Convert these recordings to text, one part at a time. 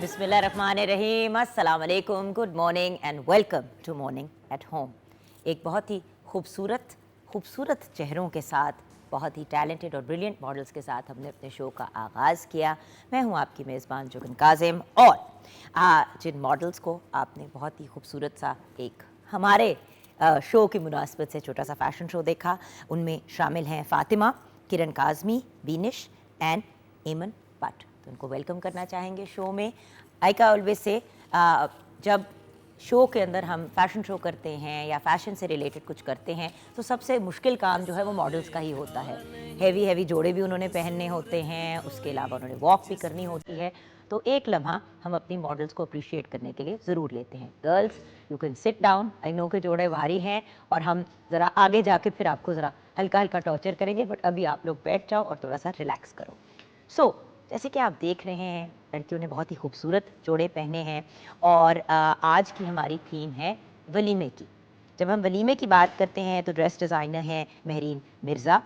बिस्मिल्लाहिर्रहमानिर्रहीम, अस्सलाम वालेकुम, good morning and welcome to morning at home. एक बहुत ही खूबसूरत चेहरों के साथ, बहुत ही टैलेंटेड और ब्रिलियंट मॉडल्स के साथ हमने अपने शो का आगाज़ किया। मैं हूं आपकी मेज़बान जुगन काजिम और जिन मॉडल्स को आपने बहुत ही खूबसूरत सा एक हमारे शो की मुनासबत से छोटा सा फ़ैशन शो देखा, उनमें शामिल हैं फ़ातिमा, किरण काज़मी, बीनिश एंड एमन भट्ट। तो उनको वेलकम करना चाहेंगे शो में। आई का ऑलवेज से जब शो के अंदर हम फैशन शो करते हैं या फैशन से रिलेटेड कुछ करते हैं तो सबसे मुश्किल काम जो है वो मॉडल्स का ही होता है। हैवी जोड़े भी उन्होंने पहनने होते हैं, उसके अलावा उन्होंने वॉक भी करनी होती है। तो एक लम्हा हम अपनी मॉडल्स को अप्रिशिएट करने के लिए ज़रूर लेते हैं। Girls, you can sit down. I know के जोड़े भारी हैं और हम ज़रा आगे जाके फिर आपको ज़रा हल्का टॉर्चर करेंगे, बट अभी आप लोग बैठ जाओ और थोड़ा सा रिलैक्स करो। सो जैसे कि आप देख रहे हैं, लड़कियों ने बहुत ही खूबसूरत जोड़े पहने हैं और आज की हमारी थीम है वलीमे की। जब हम वलीमे की बात करते हैं तो ड्रेस डिज़ाइनर हैं Mahreen Mirza,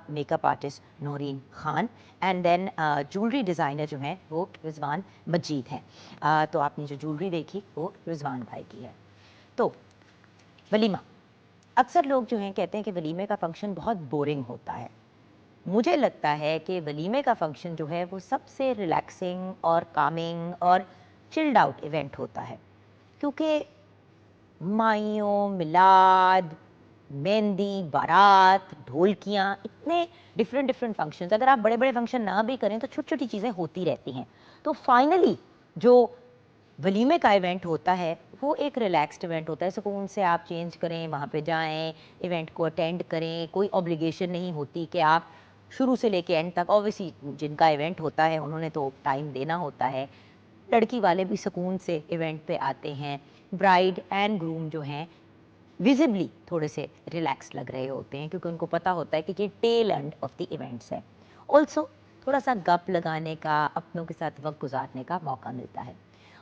makeup artist Naureen Khan and then jewellery designer जो हैं वो रिजवान मजीद हैं। तो आपने जो ज्वेलरी देखी वो रिजवान भाई की है। तो वलीमा, अक्सर लोग जो हैं कहते हैं कि वलीमे का फ़ंक्शन बहुत बोरिंग होता है। मुझे लगता है कि वलीमे का फंक्शन जो है वो सबसे रिलैक्सिंग और कामिंग और चिल्ड आउट इवेंट होता है, क्योंकि माइयों, मिलाद, मेहंदी, बारात, ढोलकियाँ, इतने डिफरेंट फंक्शंस, अगर आप बड़े फंक्शन ना भी करें तो छोटी छोटी चीज़ें होती रहती हैं। तो फाइनली जो वलीमे का इवेंट होता है वो एक रिलैक्स्ड इवेंट होता है। सुकून से आप चेंज करें, वहाँ पे जाएं, इवेंट को अटेंड करें। कोई ऑब्लिगेशन नहीं होती कि आप शुरू से लेके एंड तक, ऑब्वियसली जिनका इवेंट होता है उन्होंने तो टाइम देना होता है। लड़की वाले भी सुकून से इवेंट पे आते हैं। ब्राइड एंड ग्रूम जो हैं विजिबली थोड़े से रिलैक्स लग रहे होते हैं, क्योंकि उनको पता होता है कि ये tail end of the events है। ऑल्सो थोड़ा सा गप लगाने का, अपनों के साथ वक्त गुजारने का मौका मिलता है।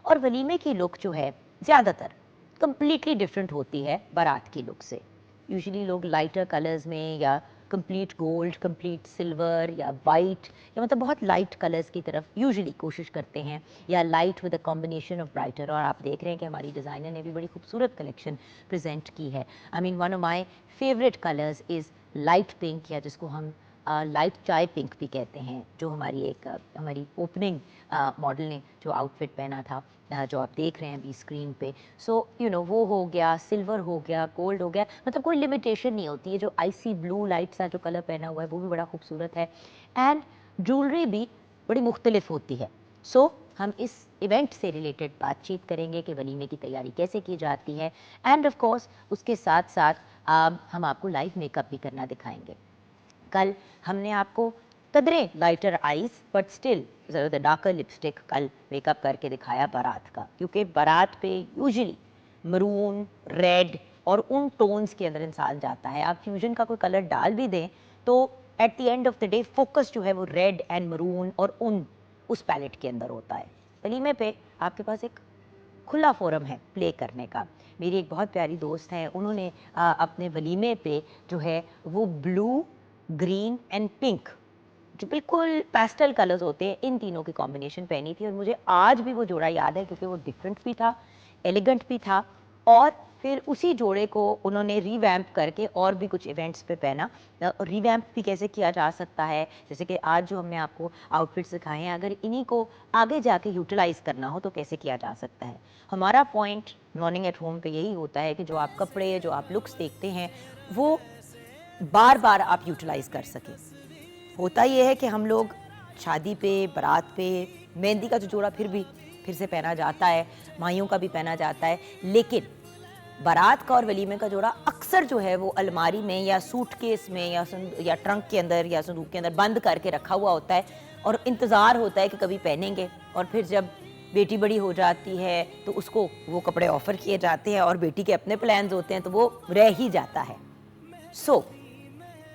और वलीमे की लुक जो है ज़्यादातर कम्प्लीटली डिफरेंट होती है बारात की लुक से। यूजुअली लोग लाइटर कलर्स में या कंप्लीट गोल्ड, कंप्लीट सिल्वर या वाइट, या मतलब बहुत लाइट कलर्स की तरफ यूजुअली कोशिश करते हैं, या light with a combination of brighter. और आप देख रहे हैं कि हमारी डिज़ाइनर ने भी बड़ी खूबसूरत कलेक्शन प्रेजेंट की है। I mean one of my favourite colours is light pink, या जिसको हम लाइट चाय पिंक भी कहते हैं, जो हमारी ओपनिंग मॉडल ने जो आउटफिट पहना था, जो आप देख रहे हैं अभी स्क्रीन पे। सो यू नो, वो हो गया, सिल्वर हो गया, गोल्ड हो गया, मतलब कोई लिमिटेशन नहीं होती है। जो आईसी ब्लू लाइट सा जो कलर पहना हुआ है वो भी बड़ा खूबसूरत है। एंड ज्वेलरी भी बड़ी मुख्तलिफ होती है। सो हम इस इवेंट से रिलेटेड बातचीत करेंगे कि वलीमे की तैयारी कैसे की जाती है, एंड ऑफ कोर्स उसके साथ साथ हम आपको लाइव मेकअप भी करना दिखाएंगे। कल हमने आपको कदरे लाइटर आईज बट स्टिल ज़रूरत डार्कर लिपस्टिक कल मेकअप करके दिखाया बारात का, क्योंकि बारात पे यूजुअली मरून, रेड और उन टोन्स के अंदर इंसान जाता है। आप फ्यूजन का कोई कलर डाल भी दें तो at the end of the day focus जो है वो रेड एंड मरून और उस पैलेट के अंदर होता है। वलीमे पे आपके पास एक खुला फोरम है प्ले करने का। मेरी एक बहुत प्यारी दोस्त है, उन्होंने अपने वलीमे पे जो है वो ब्लू, ग्रीन एंड पिंक, जो बिल्कुल पेस्टल कलर्स होते हैं, इन तीनों की कॉम्बिनेशन पहनी थी। और मुझे आज भी वो जोड़ा याद है, क्योंकि वो डिफरेंट भी था, एलिगेंट भी था। और फिर उसी जोड़े को उन्होंने रीवैम्प करके और भी कुछ इवेंट्स पे पहना। रीवैम्प भी कैसे किया जा सकता है, जैसे कि आज जो हमने आपको आउटफिट सिखाए हैं, अगर इन्हीं को आगे जाके यूटिलाइज करना हो तो कैसे किया जा सकता है। हमारा पॉइंट मॉर्निंग एट होम पे यही होता है कि जो आप कपड़े, जो आप लुक्स देखते हैं, वो बार बार आप यूटिलाइज कर सकें। होता ये है कि हम लोग शादी पे, बारात पे, मेहंदी का जो जोड़ा फिर से पहना जाता है, माइयों का भी पहना जाता है, लेकिन बारात का और वलीमे का जोड़ा अक्सर जो है वो अलमारी में या सूटकेस में या ट्रंक के अंदर या संदूक के अंदर बंद करके रखा हुआ होता है, और इंतज़ार होता है कि कभी पहनेंगे। और फिर जब बेटी बड़ी हो जाती है तो उसको वो कपड़े ऑफ़र किए जाते हैं, और बेटी के अपने प्लान्स होते हैं तो वो रह ही जाता है। सो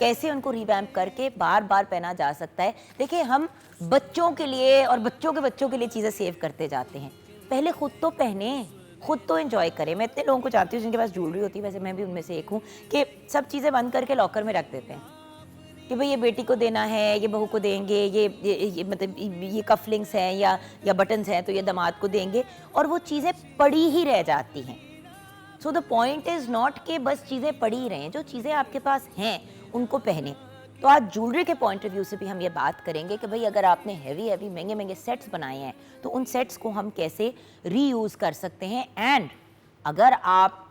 कैसे उनको रिवैम्प करके बार बार पहना जा सकता है। देखिए, हम बच्चों के लिए और बच्चों के लिए चीज़ें सेव करते जाते हैं। पहले खुद तो पहने, खुद तो एंजॉय करें। मैं इतने लोगों को जानती हूँ जिनके पास ज्वेलरी होती है, वैसे मैं भी उनमें से एक हूँ, कि सब चीज़ें बंद करके लॉकर में रख देते हैं। कि भाई ये बेटी को देना है, ये बहू को देंगे, ये मतलब ये कफलिंग्स हैं या बटन्स हैं तो ये दामाद को देंगे, और वो चीज़ें पड़ी ही रह जाती हैं। सो द पॉइंट इज़ नॉट कि बस चीज़ें पड़ी ही रहें, जो चीज़ें आपके पास हैं उनको पहने। तो आज ज्वेलरी के पॉइंट ऑफ व्यू से भी हम ये बात करेंगे कि भाई अगर आपने हैवी महंगे महंगे सेट्स बनाए हैं तो उन सेट्स को हम कैसे रीयूज़ कर सकते हैं, एंड अगर आप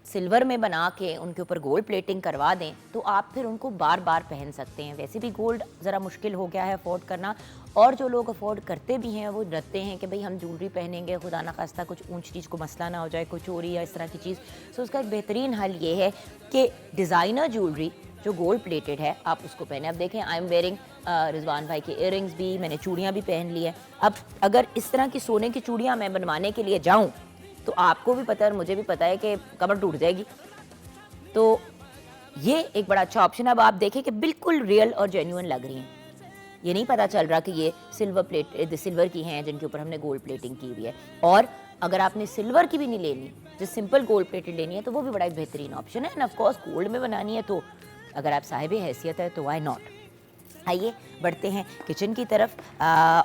सिल्वर में बना के उनके ऊपर गोल्ड प्लेटिंग करवा दें तो आप फिर उनको बार बार पहन सकते हैं। वैसे भी गोल्ड ज़रा मुश्किल हो गया है अफोर्ड करना, और जो लोग अफोर्ड करते भी हैं वो डरते हैं कि भाई हम ज्वेलरी पहनेंगे, खुदा ना खास्ता कुछ ऊंची चीज़ को मसला ना हो जाए, कोई चोरी या इस तरह की चीज़। सो उसका एक बेहतरीन हल ये है कि डिज़ाइनर ज्वेलरी जो गोल्ड प्लेटेड है आप उसको पहने। अब देखें, आई एम वेयरिंग रिजवान भाई के इयररिंग्स भी, मैंने चूड़ियाँ भी पहन ली है। अब अगर इस तरह की सोने की चूड़ियाँ मैं बनवाने के लिए जाऊँ तो आपको भी पता है और मुझे भी पता है कि कमर टूट जाएगी। तो ये एक बड़ा अच्छा ऑप्शन है। अब आप देखें कि बिल्कुल रियल और जेन्युइन लग रही हैं, ये नहीं पता चल रहा कि ये सिल्वर की हैं जिनके ऊपर हमने गोल्ड प्लेटिंग की हुई है। और अगर आपने सिल्वर की भी नहीं लेनी, जो सिंपल गोल्ड प्लेटेड लेनी है, तो वो भी बड़ा एक बेहतरीन ऑप्शन है। एंड ऑफ कोर्स गोल्ड में बनानी है तो अगर आप साहिब हैसियत है तो वाई नॉट। आइए बढ़ते हैं किचन की तरफ।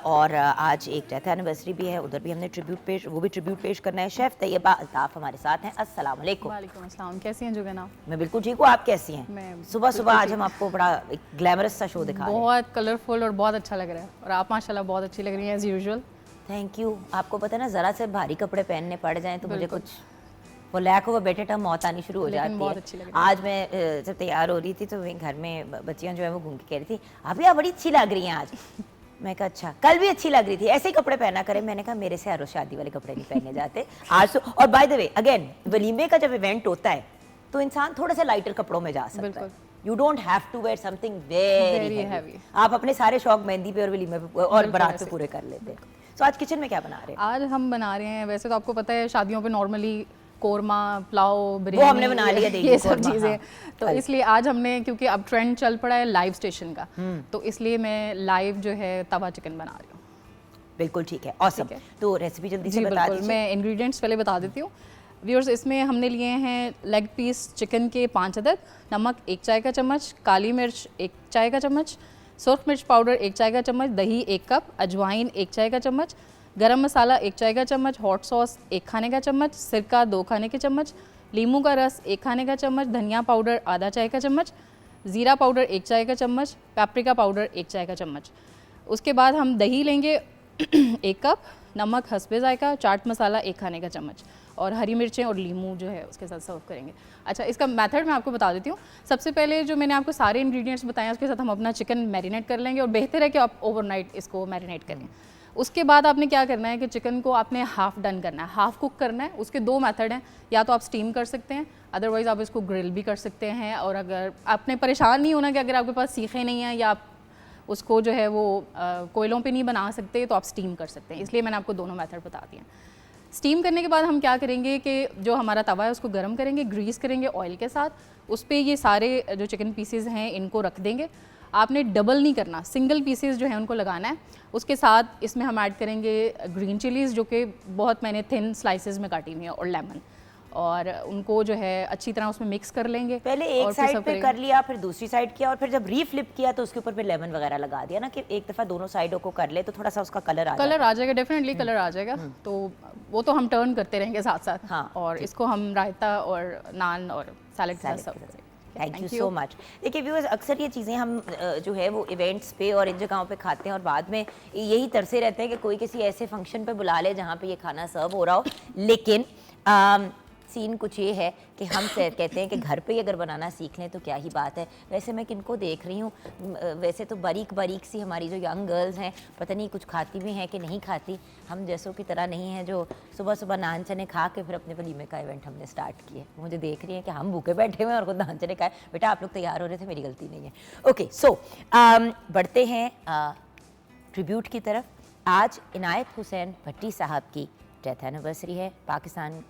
और आज एक डेथ एनिवर्सरी भी है, उधर भी हमने ट्रिब्यूट पेश करना है। शेफ़ तैयबा अल्ताफ़ हमारे साथ हैं। अस्सलाम वालेकुम। वालेकुम अस्सलाम। कैसी हैं जुगना? मैं बिल्कुल ठीक हूँ, आप कैसी हैं? मैं सुबह सुबह आज हम आपको बड़ा एक ग्लैमरस सा शो दिखा रहे हैं। बहुत कलरफुल और बहुत अच्छा लग रहा है, और आप माशाल्लाह बहुत अच्छी लग रही हैं एज यूजुअल। Thank you. आपको पता है ना, ज़रा से भारी कपड़े पहनने पड़ जाएं तो मुझे कुछ वो lack of a better term मौत आनी शुरू हो जाती बहुत है। अच्छी लग रही आज मैं जब तैयार हो रही थी तो वहीं घर में बच्चियां जो है वो घूम के कह रही थी अभी आप बड़ी अच्छी लग रही हैं आज। मैं कहा अच्छा, कल भी अच्छी लग रही थी, ऐसे ही कपड़े पहना करें। मैंने कहा मेरे से हर रोज शादी वाले कपड़े नहीं पहने जाते आज तो। और बाय द वे अगेन, वलीमे का जब इवेंट होता है तो इंसान थोड़ा सा लाइटर कपड़ों में जा सकता है। You don't have to wear something very heavy. आप अपने सारे शौक मेहंदी पे और वलीमे पे और बारात पे पूरे कर लेते हैं। तो आज किचन में क्या बना रहे हैं? आज हम बना रहे हैं, वैसे तो आपको पता है शादियों पे नॉर्मली कोरमा, पुलाव, बिरयानी, वो हमने बना लिया, ये सब चीज़ें। हाँ। तो इसलिए आज हमने, क्योंकि अब ट्रेंड चल पड़ा है लाइव स्टेशन का, तो इसलिए मैं लाइव जो है तवा चिकन बना रही हूँ। बिल्कुल ठीक है, ऑसम। तो रेसिपी जल्दी से बता दीजिए। मैं इंग्रेडिएंट्स पहले बता देती हूँ व्यूअर्स। इसमें हमने लिए हैं लेग पीस चिकन के 5 अदद, नमक 1 चाय का चम्मच, काली मिर्च 1 चाय का चम्मच, सुर्ख मिर्च पाउडर 1 चाय का चम्मच, दही 1 कप, अजवाइन 1 चाय का चम्मच, गरम मसाला 1 चाय का चम्मच, हॉट सॉस 1 खाने का चम्मच, सिरका 2 खाने के चम्मच, लीमू का रस 1 खाने का चम्मच, धनिया पाउडर आधा चाय का चम्मच, ज़ीरा पाउडर 1 चाय का चम्मच, पेपरिका पाउडर 1 चाय का चम्मच। उसके बाद हम दही लेंगे 1 कप, नमक हस्बे जायका, चाट मसाला 1 खाने का चम्मच, और हरी मिर्चें और लीमू जो है उसके साथ सर्व करेंगे। अच्छा, इसका मेथड मैं आपको बता देती हूँ। सबसे पहले जो मैंने आपको सारे इंग्रेडिएंट्स बताए उसके साथ हम अपना चिकन मैरिनेट कर लेंगे, और बेहतर है कि आप ओवरनाइट इसको मैरिनेट करें। उसके बाद आपने क्या करना है कि चिकन को आपने हाफ़ डन करना है, हाफ़ कुक करना है। उसके 2 मेथड हैं, या तो आप स्टीम कर सकते हैं, अदरवाइज़ आप इसको ग्रिल भी कर सकते हैं। और अगर आपने परेशान नहीं होना कि अगर आपके पास सीखे नहीं हैं या आप उसको जो है वो कोयलों पे नहीं बना सकते, तो आप स्टीम कर सकते हैं। इसलिए मैंने आपको दोनों मेथड बता दिए। स्टीम करने के बाद हम क्या करेंगे कि जो हमारा तवा है उसको गर्म करेंगे, ग्रीस करेंगे ऑयल के साथ, उस पर ये सारे जो चिकन पीसेज हैं इनको रख देंगे। आपने डबल नहीं करना, सिंगल पीसेस जो है उनको लगाना है। उसके साथ इसमें हम ऐड करेंगे ग्रीन चिलीज़, जो कि बहुत मैंने थिन स्लाइसेस में काटी हुई है, और लेमन, और उनको जो है अच्छी तरह उसमें मिक्स कर लेंगे। पहले एक साइड पे कर लिया, फिर दूसरी साइड किया, और फिर जब रीफ्लिप किया तो उसके ऊपर फिर लेमन वगैरह लगा दिया ना, कि एक दफ़ा दोनों साइडों को कर ले तो थोड़ा सा उसका कलर आ जाएगा। डेफिनेटली कलर आ जाएगा। तो वो तो हम टर्न करते रहेंगे साथ साथ। हाँ, और इसको हम रायता और नान और सैलेड के साथ सर्व करेंगे। Thank you so much. देखिए व्यूअर्स, अक्सर ये चीज़ें हम जो है वो इवेंट्स पे और इन जगहों पे खाते हैं और बाद में यही तरसे रहते हैं कि कोई किसी ऐसे फंक्शन पे बुला ले जहाँ पे ये खाना सर्व हो रहा हो। लेकिन सीन कुछ ये है कि हम कहते हैं कि घर पे ही अगर बनाना सीख लें तो क्या ही बात है। वैसे मैं किनको देख रही हूँ, वैसे तो बारीक बारीक सी हमारी जो यंग गर्ल्स हैं, पता नहीं कुछ खाती भी हैं कि नहीं खाती, हम जैसों की तरह नहीं हैं जो सुबह सुबह नान चने खा के फिर अपने वलीमे का इवेंट हमने स्टार्ट किए। मुझे देख रही हैं कि हम भूखे बैठे हुए हैं और खुद नान चने खाए। बेटा आप लोग तैयार हो रहे थे, मेरी गलती नहीं है। ओके, सो बढ़ते हैं ट्रिब्यूट की तरफ। आज इनायत हुसैन भट्टी साहब की डेथ एनिवर्सरी है।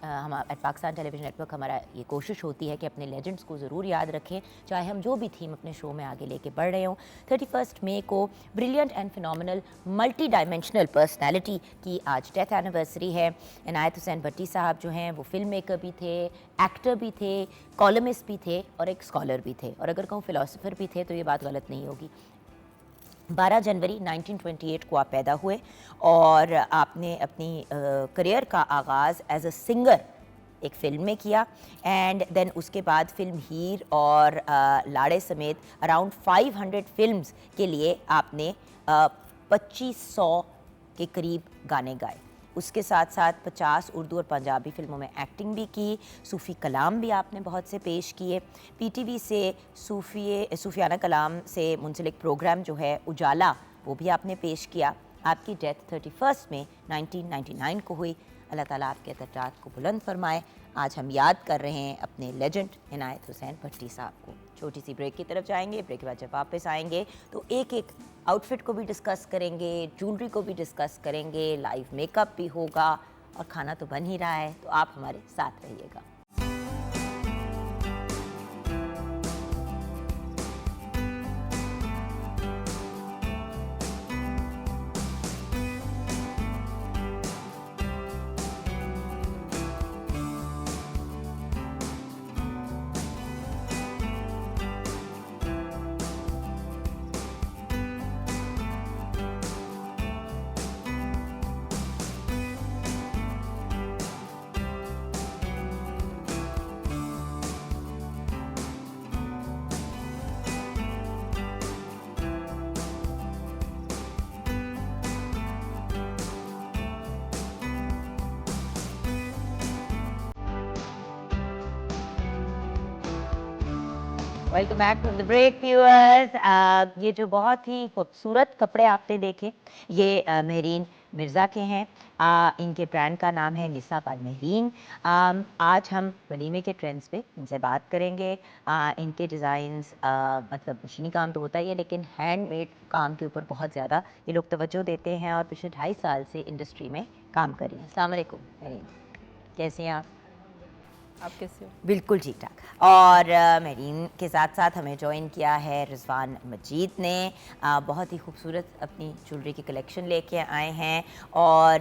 हम एट पाकिस्तान टेलीविज़न नेटवर्क हमारा ये कोशिश होती है कि अपने लेजेंड्स को ज़रूर याद रखें, चाहे हम जो भी थीम अपने शो में आगे लेके बढ़ रहे हों। 31 मई को brilliant and phenomenal multi dimensional personality की आज डेथ एनिवर्सरी है। इनायत हुसैन भट्टी साहब जो हैं वो फिल्म मेकर भी थे, एक्टर भी थे, कॉलमिस्ट भी थे और एक स्कॉलर भी थे, और अगर कहूँ फ़िलासफ़र भी थे तो ये बात गलत नहीं होगी। 12 जनवरी 1928 को आप पैदा हुए और आपने अपनी करियर का आगाज़ एज अ सिंगर एक फ़िल्म में किया, एंड देन उसके बाद फिल्म हीर और लाड़े समेत अराउंड 500 फिल्म्स के लिए आपने 2500 के करीब गाने गाए। उसके साथ साथ 50 उर्दू और पंजाबी फिल्मों में एक्टिंग भी की। सूफ़ी कलाम भी आपने बहुत से पेश किए। पीटीवी से सूफियाना कलाम से मुंसलिक प्रोग्राम जो है उजाला, वो भी आपने पेश किया। आपकी डेथ 31 में 1999 को हुई। अल्लाह ताला आपके दर्जात को बुलंद फरमाए। आज हम याद कर रहे हैं अपने लेजेंड इनायत हुसैन भट्टी साहब को। छोटी सी ब्रेक की तरफ जाएंगे। ब्रेक के बाद जब वापस आएंगे तो एक एक आउटफिट को भी डिस्कस करेंगे, ज्वेलरी को भी डिस्कस करेंगे, लाइव मेकअप भी होगा और खाना तो बन ही रहा है, तो आप हमारे साथ रहिएगा। Welcome back from the break viewers. ये जो बहुत ही खूबसूरत कपड़े आपने देखे, ये महरीन मिर्ज़ा के हैं। इनके ब्रांड का नाम है निसा बाय महरीन। आज हम वलीमे के ट्रेंड्स पे इनसे बात करेंगे। इनके डिज़ाइंस मतलब मशीनी काम तो होता ही है, लेकिन हैंडमेड काम के ऊपर बहुत ज़्यादा ये लोग तवज्जो देते हैं और पिछले 2.5 साल से इंडस्ट्री में काम कर रहे हैं। अस्सलाम वालेकुम महरीन, कैसे हैं आप कैसे हो? बिल्कुल ठीक ठाक। और महरीन के साथ साथ हमें ज्वाइन किया है रिजवान मजीद ने। बहुत ही खूबसूरत अपनी ज्वेलरी की कलेक्शन लेके आए हैं और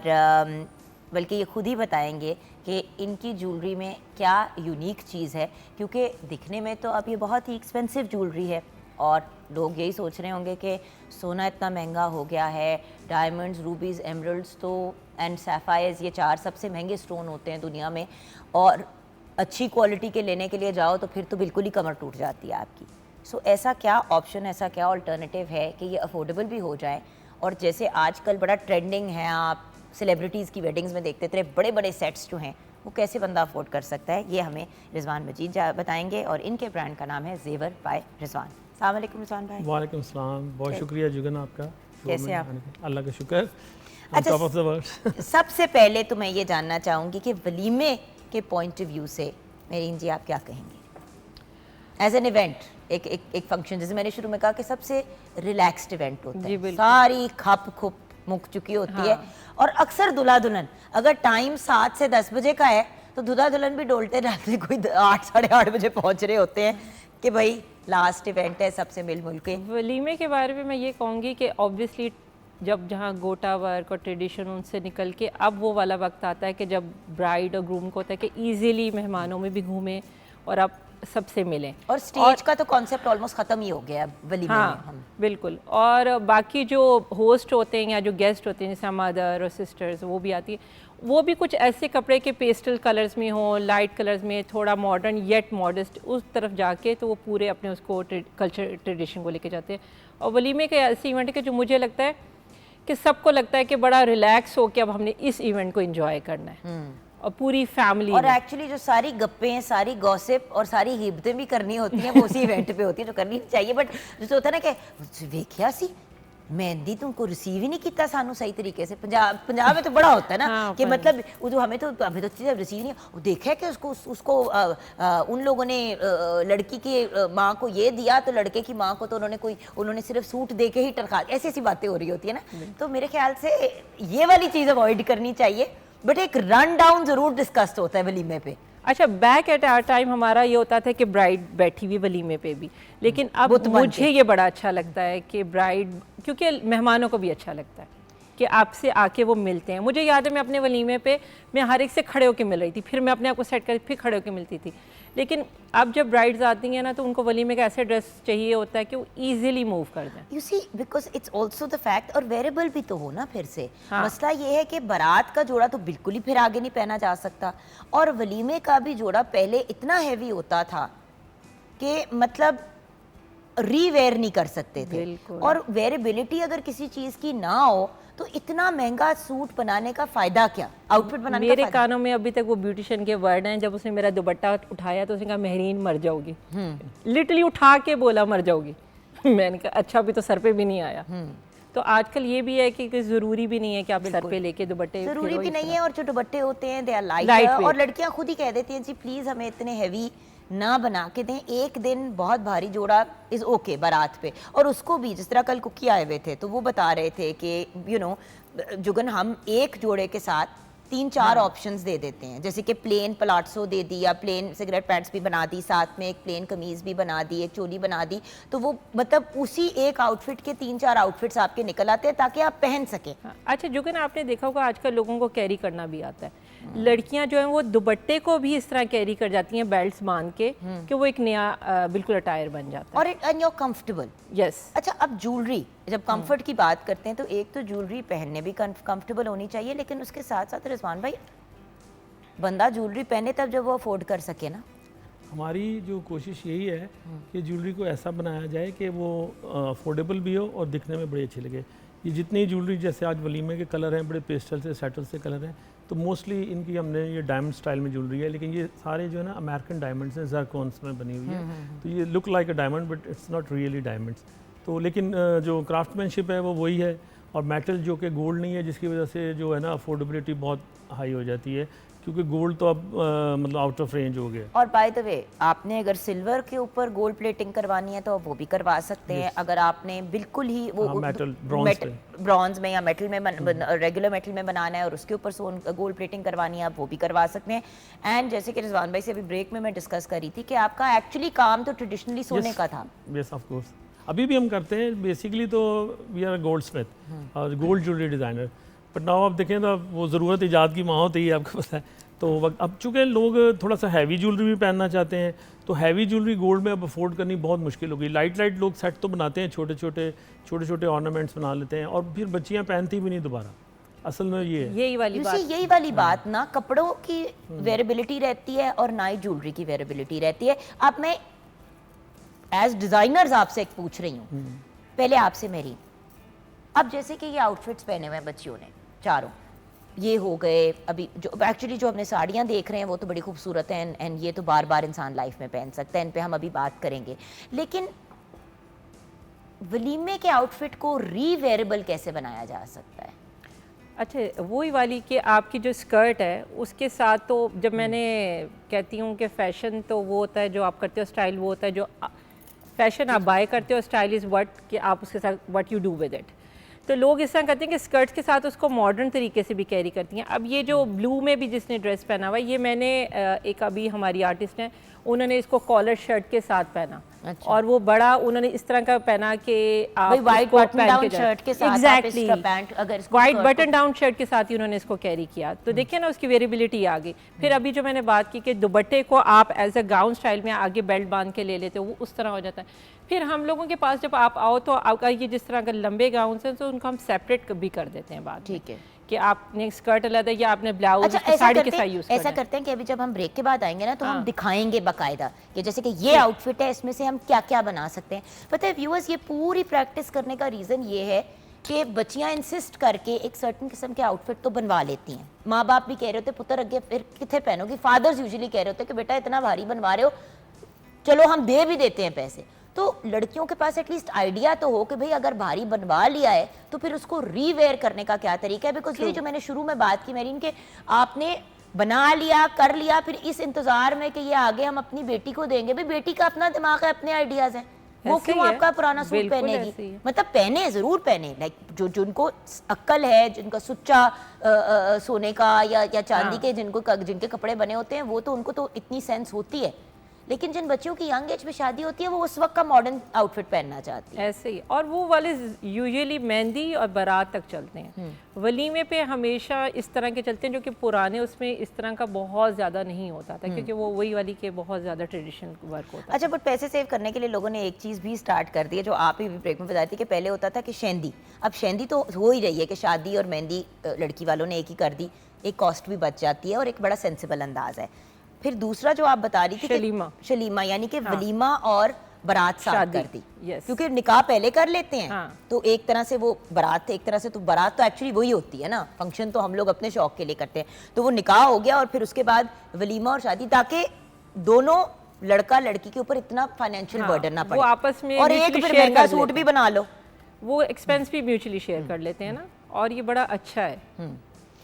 बल्कि ये खुद ही बताएंगे कि इनकी ज्वेलरी में क्या यूनिक चीज़ है, क्योंकि दिखने में तो अब ये बहुत ही एक्सपेंसिव ज्वेलरी है और लोग यही सोच रहे होंगे कि सोना इतना महंगा हो गया है, डायमंड्स, रूबीज़, एमरल्ड्स तो एंड सैफायर्स, ये 4 सबसे महंगे स्टोन होते हैं दुनिया में, और अच्छी क्वालिटी के लेने के लिए जाओ तो फिर तो बिल्कुल ही कमर टूट जाती है आपकी। सो ऐसा क्या ऑप्शन, ऐसा क्या अल्टरनेटिव है कि ये अफोर्डेबल भी हो जाए? और जैसे आजकल बड़ा ट्रेंडिंग है, आप सेलिब्रिटीज़ की वेडिंग्स में देखते थे बड़े बड़े सेट्स जो हैं, वो कैसे बंदा अफोर्ड कर सकता है, ये हमें रिजवान मजीद बताएंगे। और इनके ब्रांड का नाम है ज़ेवर बाय रिजवान। अस्सलाम वालेकुम रिजवान भाई। वालेकुम सलाम, बहुत शुक्रिया जुगन आपका। कैसे आप? अल्लाह का शुक्र। अच्छा, सबसे पहले तो मैं ये जानना चाहूँगी कि वलीमे के पॉइंट ऑफ व्यू से महरीन जी आप क्या कहेंगे एज एन इवेंट? एक फंक्शन, जैसे मैंने शुरू में कहा कि सबसे रिलैक्स्ड इवेंट होता है, सारी खप खुप मुक चुकी होती है, और अक्सर दुल्हा दुल्हन अगर टाइम 7 से 10 बजे का है तो दूल्हा दुल्हन भी डोलते रहते कोई 8 साढ़े 8 बजे पहुंच रहे होते हैं कि भाई लास्ट इवेंट है, सबसे मिल मुल के। वलीमे के बारे में मैं ये कहूँगी कि ऑब्वियसली जब जहाँ गोटा वर्क और ट्रेडिशन उनसे निकल के अब वो वाला वक्त आता है कि जब ब्राइड और ग्रूम को होता है कि ईजीली मेहमानों में भी घूमें और अब सबसे मिलें, और स्टेज का तो कॉन्सेप्ट ऑलमोस्ट ख़त्म ही हो गया है वलीमे में। हम बिल्कुल। और बाकी जो होस्ट होते हैं या जो गेस्ट होते हैं, जैसे मदर और सिस्टर्स, वो भी आती है, वो भी कुछ ऐसे कपड़े के पेस्टल कलर्स में हो, लाइट कलर्स में, थोड़ा मॉडर्न येट मॉडेस्ट, उस तरफ जाके तो वो पूरे अपने उसको कल्चर ट्रेडिशन को लेके जाते हैं। और वलीमे के ऐसे इवेंट के जो मुझे लगता है कि सबको लगता है कि बड़ा रिलैक्स हो के अब हमने इस इवेंट को एंजॉय करना है और पूरी फैमिली। और एक्चुअली जो सारी गप्पें हैं, सारी गॉसिप और सारी हिब्बतें भी करनी होती हैं वो उसी इवेंट पे होती है, जो करनी चाहिए। बट जैसे होता है ना कि वेख्या सी मेहंदी तो उनको रिसीव ही नहीं किया सानू सही तरीके से। पंजाब में तो बड़ा होता है ना हाँ, कि मतलब वो जो हमें तो चीज़ रिसीव नहीं, वो देखा है कि उसको उन लोगों ने लड़की की माँ को ये दिया तो लड़के की माँ को तो उन्होंने सिर्फ सूट दे के ही टरखा, ऐसी ऐसी बातें हो रही होती है ना। तो मेरे ख्याल से ये वाली चीज़ अवॉइड करनी चाहिए बट एक रन डाउन जरूर डिस्कस होता है वलीमे पे। अच्छा, बैक एट आवर टाइम हमारा ये होता था कि ब्राइड बैठी हुई वलीमे पे भी, लेकिन अब बुत बन मुझे ये बड़ा अच्छा लगता है कि ब्राइड, क्योंकि मेहमानों को भी अच्छा लगता है कि आपसे आके वो मिलते हैं। मुझे याद है मैं अपने वलीमे पे मैं हर एक से खड़े होकर मिल रही थी, फिर मैं अपने आप को सेट कर फिर खड़े होकर मिलती थी। लेकिन अब जब ब्राइड्स आती हैं ना, तो उनको वलीमे का ऐसे ड्रेस चाहिए होता है कि वो ईजिली मूव कर दें। You see, because it's also the fact, और वेरिएबल भी तो हो ना फिर से। मसला ये है कि बारात का जोड़ा तो बिल्कुल ही फिर आगे नहीं पहना जा सकता, और वलीमे का भी जोड़ा पहले इतना हैवी होता था कि मतलब रीवेयर नहीं कर सकते थे। बिल्कुल। और वेरिएबिलिटी अगर किसी चीज़ की ना हो तो इतना महंगा सूट बनाने का फायदा क्या, आउटफिट बनाने का मेरे फायदा? कानों में अभी तक वो ब्यूटिशियन के वर्ड हैं, जब उसने मेरा दुपट्टा उठाया तो उसने कहा मेहरीन मर जाओगी, लिटरली उठा के बोला मर जाओगी। मैंने कहा अच्छा, अभी तो सर पे भी नहीं आया। तो आजकल ये भी है कि ज़रूरी भी नहीं है कि आप सर पे लेके दुपट्टे जरूरी फिरो भी इस नहीं तरह। है, और जो दुपट्टे होते हैं they are Light light, weight। और लड़कियां खुद ही कह देती हैं जी प्लीज हमें इतने हैवी ना बना के दें, एक दिन बहुत भारी जोड़ा इज ओके बारात पे। और उसको भी जिस तरह कल कुकी आए हुए थे तो वो बता रहे थे कि जुगन हम एक जोड़े के साथ 3-4 ऑप्शंस दे देते हैं, जैसे कि प्लेन पलाट्सो दे दी, या प्लेन सिगरेट पैंट्स भी बना दी, साथ में एक प्लेन कमीज भी बना दी, एक चोली बना दी, तो वो मतलब उसी एक आउटफिट के 3-4 आउटफिट्स आपके निकल आते हैं ताकि आप पहन सकें। हाँ, अच्छा जुगन, आपने देखा होगा आजकल लोगों को कैरी करना भी आता है। लड़कियां जो हैं वो दुपट्टे को भी इस तरह कैरी कर जाती हैं बेल्ट्स बांध के कि वो एक नया बिल्कुल अटायर बन जाता है। और and you are comfortable. Yes. अच्छा, अब ज्वेलरी, जब कंफर्ट की बात करते हैं तो एक तो ज्वेलरी पहनने भी कंफर्टेबल होनी चाहिए, लेकिन उसके साथ साथ रिजवान भाई बंदा ज्वेलरी पहने तब जब वो अफोर्ड कर सके ना। हमारी जो कोशिश यही है कि ज्वेलरी को ऐसा बनाया जाए कि वो अफोर्डेबल भी हो और दिखने में बड़ी अच्छी लगे। ये जितनी ज्वेलरी, जैसे आज वलीमे के कलर हैं, बड़े पेस्टल से सेटल से कलर हैं, तो मोस्टली इनकी हमने ये डायमंड स्टाइल में ज्वेलरी है, लेकिन ये सारे जो है ना अमेरिकन डायमंड्स हैं, जरकॉन्स में बनी हुई है, तो ये look like a diamond but it's not really diamonds. तो लेकिन जो क्राफ्टमैनशिप है वो वही है, और मेटल जो कि गोल्ड नहीं है, जिसकी वजह से जो है ना अफोर्डेबिलिटी बहुत हाई हो जाती है, क्योंकि गोल्ड तो अब मतलब आउट ऑफ रेंज हो गया। और बाय द वे, आपने अगर सिल्वर के ऊपर गोल्ड प्लेटिंग करवानी है तो आप वो भी करवा सकते हैं। अगर आपने बिल्कुल ही वो मेटल ब्रॉन्ज में या मेटल में रेगुलर मेटल में बनाना है और उसके ऊपर गोल्ड प्लेटिंग करवानी है, आप वो भी करवा सकते हैं। एंड जैसे कि रिजवान भाई से अभी ब्रेक में मैं डिस्कस करी थी कि आपका एक्चुअली काम तो ट्रेडिशनली सोने का था। यस ऑफ कोर्स, अभी भी हम करते हैं। बेसिकली तो वी आर गोल्ड स्मिथ और gold jewellery designer, but now आप देखें तो वो ज़रूरत ईजाद की माँ होती है, आपको पता है। तो अब चूँकि लोग थोड़ा सा हैवी ज्वेलरी भी पहनना चाहते हैं, तो हैवी ज्वेलरी गोल्ड में अब अफोर्ड करनी बहुत मुश्किल हो गई। लाइट लोग सेट तो बनाते हैं, छोटे छोटे ऑर्नामेंट्स बना लेते हैं, और फिर बच्चियाँ पहनती भी नहीं दोबारा। असल में ये है, यही वाली बात ना, कपड़ों की वेरिएबिलिटी रहती है और ना ही ज्वेलरी की वेरिएबिलिटी रहती है। अब मैं एज डिज़ाइनर्स आपसे एक पूछ रही हूँ, पहले आपसे मेरी, अब जैसे कि ये आउटफिट्स पहने हुए हैं बच्चियों ने चारों, ये हो गए, अभी जो एक्चुअली जो अपने साड़ियाँ देख रहे हैं वो तो बड़ी खूबसूरत हैं, एंड ये तो बार बार इंसान लाइफ में पहन सकता है, इन पे हम अभी बात करेंगे। लेकिन वलीमे के आउटफिट को रीवेरेबल कैसे बनाया जा सकता है? अच्छा, वही वाली कि आपकी जो स्कर्ट है उसके साथ, तो जब मैंने कहती हूँ कि फ़ैशन तो वो होता है जो आप करते हो, स्टाइल वो होता है जो फैशन आप बाय करते हो, स्टाइल इज़ व्हाट कि आप उसके साथ what you do with it. तो लोग इस तरह करते हैं कि स्कर्ट्स के साथ उसको मॉडर्न तरीके से भी कैरी करती हैं। अब ये जो ब्लू में भी जिसने ड्रेस पहना हुआ है, ये मैंने एक अभी हमारी आर्टिस्ट हैं, उन्होंने इसको कॉलर शर्ट के साथ पहना। अच्छा। और वो बड़ा उन्होंने इस तरह का पहना कि आप वाइट बटन डाउन शर्ट के साथ एग्जैक्टली पैंट, अगर वाइट बटन डाउन शर्ट के साथ ही उन्होंने इसको कैरी किया। तो देखिए ना, उसकी वेरिएबिलिटी आ गई। फिर अभी जो मैंने बात की कि दुपट्टे को आप एज अ गाउन स्टाइल में आगे बेल्ट बांध के ले लेते हो, वो उस तरह हो जाता है। फिर हम लोगों के पास जब आप आओ तो आपका ये जिस तरह का लंबे गाउन हैं तो उनको हम सेपरेट भी कर देते हैं बाद। ठीक है कि आपने स्कर्ट अलग है या आपने ब्लाउज अच्छा, साड़ी के साथ यूज ऐसा करते हैं कि अभी जब हम ब्रेक के बाद आएंगे ना तो हम दिखाएंगे बाकायदा कि जैसे कि ये आउटफिट है, इसमें से हम क्या क्या बना सकते हैं। पता है व्यूअर्स, ये पूरी प्रैक्टिस करने का रीज़न ये है कि बच्चियां इंसिस्ट करके एक सर्टन किस्म के आउटफिट तो बनवा लेती हैं। माँ बाप भी कह रहे होते पुत्र अगे फिर कितने पहनोगी, फादर्स यूजुअली कह रहे होते कि बेटा इतना भारी बनवा रहे हो, चलो हम दे भी देते हैं पैसे। तो लड़कियों के पास एटलीस्ट आइडिया तो हो कि भाई अगर भारी बनवा लिया है तो फिर उसको रीवेयर करने का क्या तरीका है। बिकॉज ये जो मैंने शुरू में बात की मेरीन के, आपने बना लिया, कर लिया, फिर इस इंतजार में कि ये आगे हम अपनी बेटी को देंगे, भाई बेटी का अपना दिमाग है, अपने आइडियाज हैं, वो ऐसे क्यों ही है, आपका पुराना सूट बिल्कुल ऐसे ही पहनेगी? है। मतलब पहने, जरूर पहने, लाइक जो जिनको अक्ल है, जिनका सुच्चा सोने का या चांदी के जिनके कपड़े बने होते हैं, वो तो उनको तो इतनी सेंस होती है, लेकिन जिन बच्चों की यंग एज में शादी होती है वो उस वक्त का मॉडर्न आउटफिट पहनना चाहती है। ऐसे ही, और वो वाले यूजुअली मेहंदी और बारात तक चलते हैं। वलीमे पे हमेशा इस तरह के चलते हैं, जो कि पुराने उसमें इस तरह का बहुत ज़्यादा नहीं होता था, क्योंकि वो वही वाली के बहुत ज़्यादा ट्रेडिशनल वर्क होता था। अच्छा, बट पैसे सेव करने के लिए लोगों ने एक चीज़ भी स्टार्ट कर दी है, जो आप ही ब्रेक में बताती थी कि पहले होता था कि शेंदी, अब शेंदी तो हो ही रही है कि शादी और मेहंदी लड़की वालों ने एक ही कर दी, एक कॉस्ट भी बच जाती है और एक बड़ा सेंसिबल अंदाज है। फिर दूसरा जो आप बता रही थी शलीमा। शलीमा यानी कि वलीमा और बारात साथ शादी, कर दी, yes। क्योंकि निकाह पहले कर लेते हैं। हाँ। तो एक तरह से वो बारात, एक तरह से तो बारात तो एक्चुअली वही होती है ना, फंक्शन तो हम लोग अपने शौक के लिए करते हैं, तो वो निकाह हो गया और फिर उसके बाद वलीमा और शादी, ताकि दोनों लड़का लड़की के ऊपर इतना फाइनेंशियल हाँ, बर्डन ना वो पड़े, आपस में और एक mutually फिर share महंगा कर सूट लेते भी हैं। बना लो। वो एक्सपेंस भी म्यूचुअली शेयर कर लेते हैं ना, और ये बड़ा अच्छा है।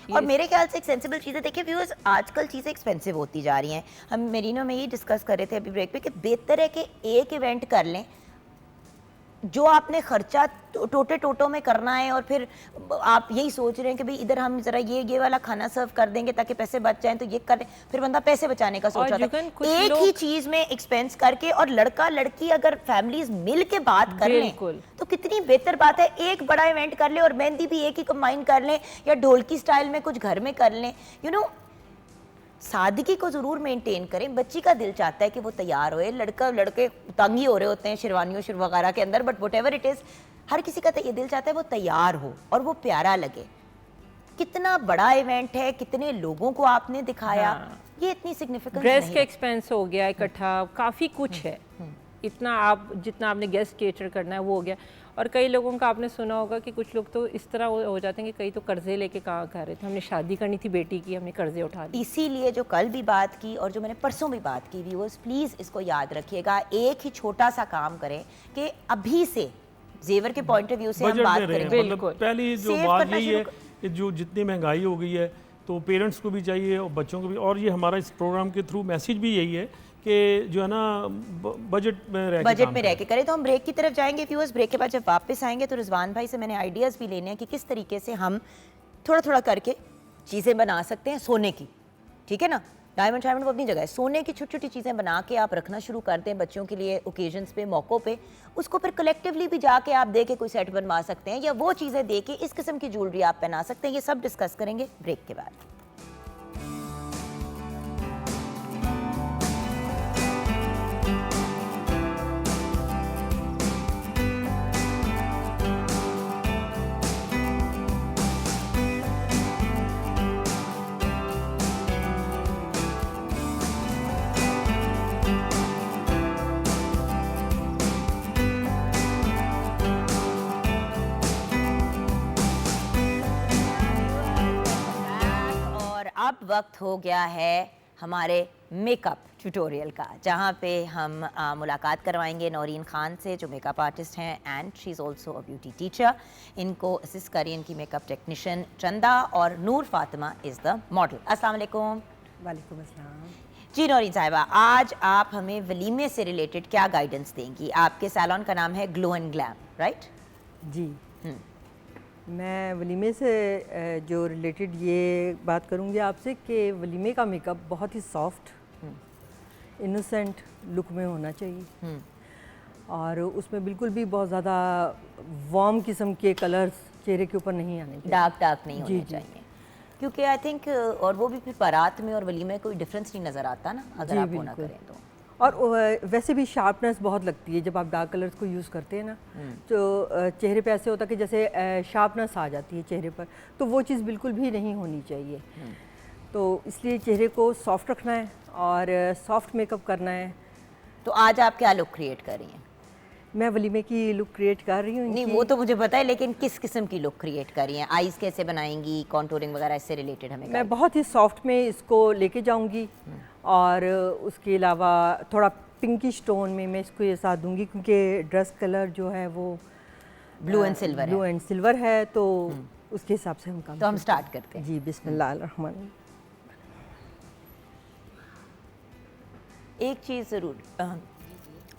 और मेरे ख्याल से एक सेंसिबल चीज़ है। देखिए व्यूअर्स, आजकल चीज़ें एक्सपेंसिव होती जा रही हैं। हम मेरीनो में ये डिस्कस कर रहे थे अभी ब्रेक पे कि बेहतर है कि एक इवेंट कर लें, जो आपने खर्चा टोटे टोटों में करना है, और फिर आप यही सोच रहे हैं कि भाई इधर हम जरा ये वाला खाना सर्व कर देंगे ताकि पैसे बच जाएं, तो ये कर, फिर बंदा पैसे बचाने का सोच और रहा था। जुगन, कुछ एक ही लोग- चीज में एक्सपेंस करके, और लड़का लड़की अगर फैमिलीज मिल के बात कर लें बिल्कुल। तो कितनी बेहतर बात है। एक बड़ा इवेंट कर ले और मेहंदी भी एक ही कंबाइन कर लें, या ढोलकी स्टाइल में कुछ घर में कर लें। यू नो, सादगी को जरूर मेंटेन करें। बच्ची का दिल चाहता है कि वो तैयार होए, लड़के तंग ही हो रहे होते हैं शेरवानियों वगैरह के अंदर, बट व्हाटएवर इट इज, हर किसी का ये दिल चाहता है वो तैयार हो और वो प्यारा लगे। कितना बड़ा इवेंट है, कितने लोगों को आपने दिखाया, हाँ। ये इतनी सिग्निफिकेंस ड्रेस नहीं के एक्सपेंस हो गया इकट्ठा, काफ़ी कुछ है। इतना आप जितना आपने गेस्ट केटर करना है वो हो गया। और कई लोगों का आपने सुना होगा कि कुछ लोग तो इस तरह हो जाते हैं कि कई तो कर्जे लेके कहाँ कर रहे थे, हमने शादी करनी थी बेटी की, हमने कर्जे उठा लिए। इसीलिए जो कल भी बात की और जो मैंने परसों भी बात की, व्यूअर्स प्लीज़ इसको याद रखिएगा। एक ही छोटा सा काम करें कि अभी से जेवर के पॉइंट ऑफ व्यू से हम बजट बात में रहें। करेंगे। मतलब पहली जो सेव बात करना यही शुरू है कि जो जितनी महंगाई हो गई है, तो पेरेंट्स को भी चाहिए और बच्चों को भी, और ये हमारा इस प्रोग्राम के थ्रू मैसेज भी यही है कि जो है ना बजट में रह के करें। तो हम ब्रेक की तरफ जाएंगे व्यूअर्स। ब्रेक के बाद जब वापस आएंगे तो रिजवान भाई से मैंने आइडियाज़ भी लेने हैं कि किस तरीके से हम थोड़ा थोड़ा करके चीज़ें बना सकते हैं सोने की, ठीक है ना। डायमंड शायमंड वो अपनी जगह है, सोने की छोटी छोटी चीज़ें बना के आप रखना शुरू कर दें बच्चों के लिए, ओकेजन्स पे, मौक़ों पे। उसको फिर कलेक्टिवली भी जाके आप दे के कोई सेट बनवा सकते हैं, या वो चीज़ें दे के इस किस्म की ज्वेलरी आप पहना सकते हैं। ये सब डिस्कस करेंगे ब्रेक के बाद। अब वक्त हो गया है हमारे मेकअप ट्यूटोरियल का, जहाँ पे हम मुलाकात करवाएंगे नौरीन खान से, जो मेकअप आर्टिस्ट हैं and she is also a beauty teacher. इनको असिस्ट करिए इनकी मेकअप टेक्नीशियन चंदा, और नूर फातिमा इज़ द मॉडल। अस्सलाम वालेकुम। वालेकुम अस्सलाम। जी नौरीन साहिबा, आज आप हमें वलीमे से रिलेटेड क्या गाइडेंस देंगी? आपके सैलून का नाम है ग्लो एंड ग्लैम, राइट? जी, मैं वलीमे से जो रिलेटेड ये बात करूँगी आपसे कि वलीमे का मेकअप बहुत ही सॉफ्ट, इनोसेंट लुक में होना चाहिए, और उसमें बिल्कुल भी बहुत ज़्यादा वार्म किस्म के कलर्स चेहरे के ऊपर नहीं आने चाहिए, डार्क नहीं होने चाहिए, क्योंकि आई थिंक और वो भी फिर बारात में और वलीमे में कोई डिफरेंस नहीं नज़र आता ना अगर आप वो ना करें तो। और वैसे भी शार्पनेस बहुत लगती है जब आप डार्क कलर्स को यूज़ करते हैं ना, तो चेहरे पे ऐसे होता है कि जैसे शार्पनेस आ जाती है चेहरे पर, तो वो चीज़ बिल्कुल भी नहीं होनी चाहिए। तो इसलिए चेहरे को सॉफ्ट रखना है और सॉफ्ट मेकअप करना है। तो आज आप क्या लुक क्रिएट कर रही हैं? मैं वलीमे की लुक क्रिएट कर रही हूँ। नहीं वो तो मुझे पता है, लेकिन किस किस्म की लुक क्रिएट कर रही हैं? आईज कैसे बनाएंगी, कॉन्टूरिंग वगैरह, इससे रिलेटेड हमें मैं बहुत ही सॉफ्ट में इसको लेके जाऊंगी, और उसके अलावा थोड़ा पिंकिश टोन में मैं इसको ये साथ दूंगी, क्योंकि ड्रेस कलर जो है वो ब्लू एंड सिल्वर है, तो उसके हिसाब से हम काम तो हम स्टार्ट करते हैं। जी, बिस्मिल्लाह रहमान। एक चीज़ ज़रूर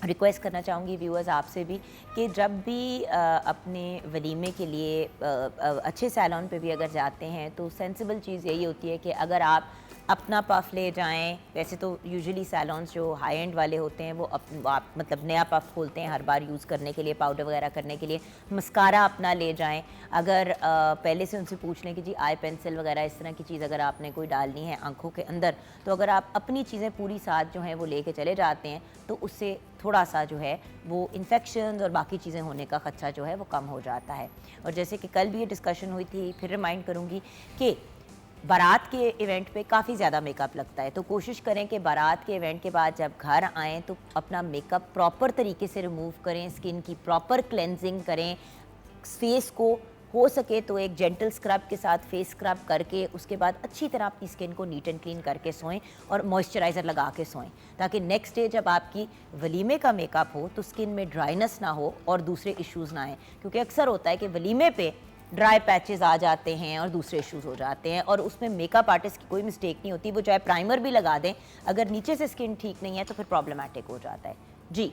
रिक्वेस्ट करना चाहूँगी व्यूअर्स आपसे भी कि जब भी अपने वलीमे के लिए अच्छे सैलून पे भी अगर जाते हैं तो सेंसिबल चीज़ यही होती है कि अगर आप अपना पफ ले जाएं, वैसे तो यूजुअली सैलून्स जो हाई एंड वाले होते हैं वो आप मतलब नया पफ खोलते हैं हर बार यूज़ करने के लिए, पाउडर वगैरह करने के लिए, मस्कारा अपना ले जाएं। अगर पहले से उनसे पूछ लें कि जी आई पेंसिल वगैरह इस तरह की चीज़ अगर आपने कोई डालनी है आंखों के अंदर, तो अगर आप अपनी चीज़ें पूरी साथ जो हैं वो लेके चले जाते हैं तो उससे थोड़ा सा जो है वो इन्फेक्शन और बाकी चीज़ें होने का खदशा जो है वो कम हो जाता है। और जैसे कि कल भी ये डिस्कशन हुई थी, फिर रिमाइंड करूँगी कि बारात के इवेंट पे काफ़ी ज़्यादा मेकअप लगता है, तो कोशिश करें कि बारात के इवेंट के बाद जब घर आएँ तो अपना मेकअप प्रॉपर तरीके से रिमूव करें, स्किन की प्रॉपर क्लेंजिंग करें, फेस को हो सके तो एक जेंटल स्क्रब के साथ फेस स्क्रब करके उसके बाद अच्छी तरह अपनी स्किन को नीट एंड क्लीन करके सोएं और मॉइस्चराइज़र लगा के सोएं, ताकि नेक्स्ट डे जब आपकी वलीमे का मेकअप हो तो स्किन में ड्राइनेस ना हो और दूसरे इश्यूज़ ना आएँ। क्योंकि अक्सर होता है कि वलीमे पे ड्राई पैचेस आ जाते हैं और दूसरे इश्यूज़ हो जाते हैं, और उसमें मेकअप आर्टिस्ट की कोई मिस्टेक नहीं होती, वो चाहे प्राइमर भी लगा दें, अगर नीचे से स्किन ठीक नहीं है तो फिर प्रॉब्लमेटिक हो जाता है। जी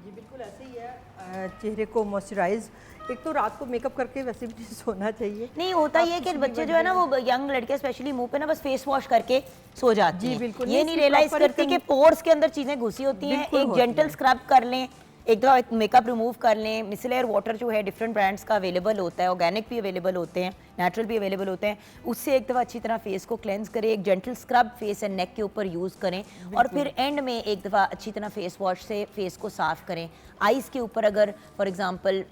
जी बिल्कुल ऐसे ही है। चेहरे को मॉइस्चराइज, एक तो रात को मेकअप करके वैसे भी नहीं सोना चाहिए। नहीं होता ये कि बच्चे जो है ना वो यंग लड़के स्पेशली मुंह पे ना बस फेस वॉश करके सो जाती जी, हैं, बिल्कुल। ये नहीं रियलाइज करते कि पोर्स के अंदर चीजें घुसी होती हैं। बिल्कुल एक होती जेंटल हैं। स्क्रब कर लें, एक दफ़ा एक मेकअप रिमूव कर लें। मिसलेयर वाटर जो है डिफरेंट ब्रांड्स का अवेलेबल होता है, ऑर्गेनिक भी अवेलेबल होते हैं, नेचुरल भी अवेलेबल होते हैं, उससे एक दफ़ा अच्छी तरह फेस को क्लेंस करें, एक gentle scrub face and neck के ऊपर यूज़ करें, और फिर एंड में एक दफ़ा अच्छी तरह फेस वॉश से फेस को साफ़ करें। आइज़ के ऊपर अगर फॉर एग्ज़ाम्पल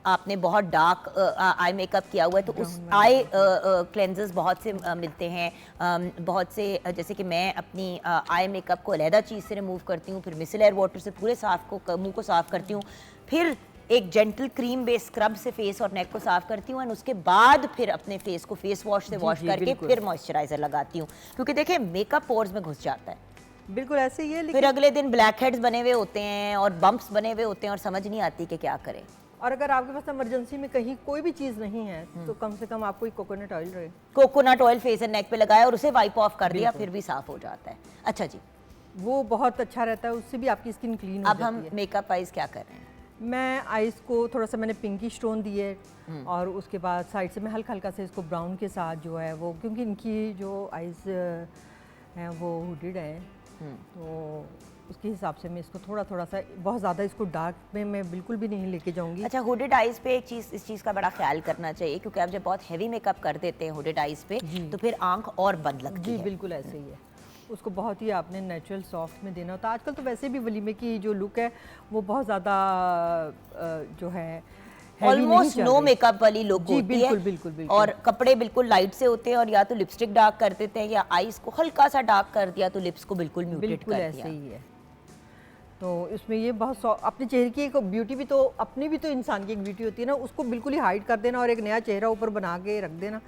आपने बहुत डार्क आई मेकअप किया हुआ है तो उस आई क्लेंजर्स बहुत से मिलते हैं, बहुत से जैसे कि मैं अपनी आई मेकअप को अलहदा चीज़ से रिमूव करती हूँ, फिर मिसलेयर वाटर से पूरे मुंह को साफ़ करती हूँ, फिर एक जेंटल क्रीम बेस स्क्रब से फेस और नेक को साफ़ करती हूँ, एंड उसके बाद फिर अपने फेस को फेस वॉश से वॉश करके फिर मॉइस्चराइज़र लगाती हूँ, क्योंकि देखिए मेकअप पोर्स में घुस जाता है। बिल्कुल ऐसे ही है। फिर लेकिन अगले दिन ब्लैक हेड्स बने हुए होते हैं और बम्प्स बने हुए होते हैं और समझ नहीं आती कि क्या करें। और अगर आपके पास इमरजेंसी में कहीं कोई भी चीज़ नहीं है तो कम से कम आपको एक कोकोनट ऑयल रहे, coconut oil face and neck पे लगाया और उसे वाइप ऑफ कर दिया, फिर भी साफ हो जाता है। अच्छा जी, वो बहुत अच्छा रहता है, उससे भी आपकी स्किन क्लीन हो अब हम जाती है। मेकअप आइज क्या कर रहे हैं? मैं आइज़ को थोड़ा सा मैंने पिंकी स्टोन दिए और उसके बाद साइड से मैं हल्का हल्का से इसको ब्राउन के साथ जो है वो, क्योंकि इनकी जो आइज़ हैं वो हुडेड है, तो उसके हिसाब से मैं इसको थोड़ा थोड़ा सा, बहुत ज़्यादा इसको डार्क में मैं बिल्कुल भी नहीं लेके जाऊंगी। अच्छा, हुडेड आइज पे एक चीज़, इस चीज़ का बड़ा ख्याल करना चाहिए, क्योंकि आप जब बहुत हैवी मेकअप कर देते हैं हुडेड आइज पे तो फिर आंख और बंद लगती जी है। बिल्कुल ऐसे ही है, उसको बहुत ही आपने नेचुरल सॉफ्ट में देना होता है। आजकल तो वैसे भी वलीमे की जो लुक है वो बहुत ज़्यादा जो है ऑलमोस्ट नो मेकअप वाली लुक होती बिल्कुल, है, बिल्कुल, बिल्कुल। और कपड़े बिल्कुल लाइट से होते हैं, और या तो लिपस्टिक डार्क कर देते हैं या आईज को हल्का सा डार्क कर दिया तो लिप्स को बिल्कुल म्यूटेड बिल्कुल कर ऐसे दिया। ही है। तो इसमें ये बहुत अपने चेहरे की एक ब्यूटी भी तो, अपनी भी तो इंसान की एक ब्यूटी होती है ना, उसको बिल्कुल ही हाइड कर देना और एक नया चेहरा ऊपर बना के रख देना,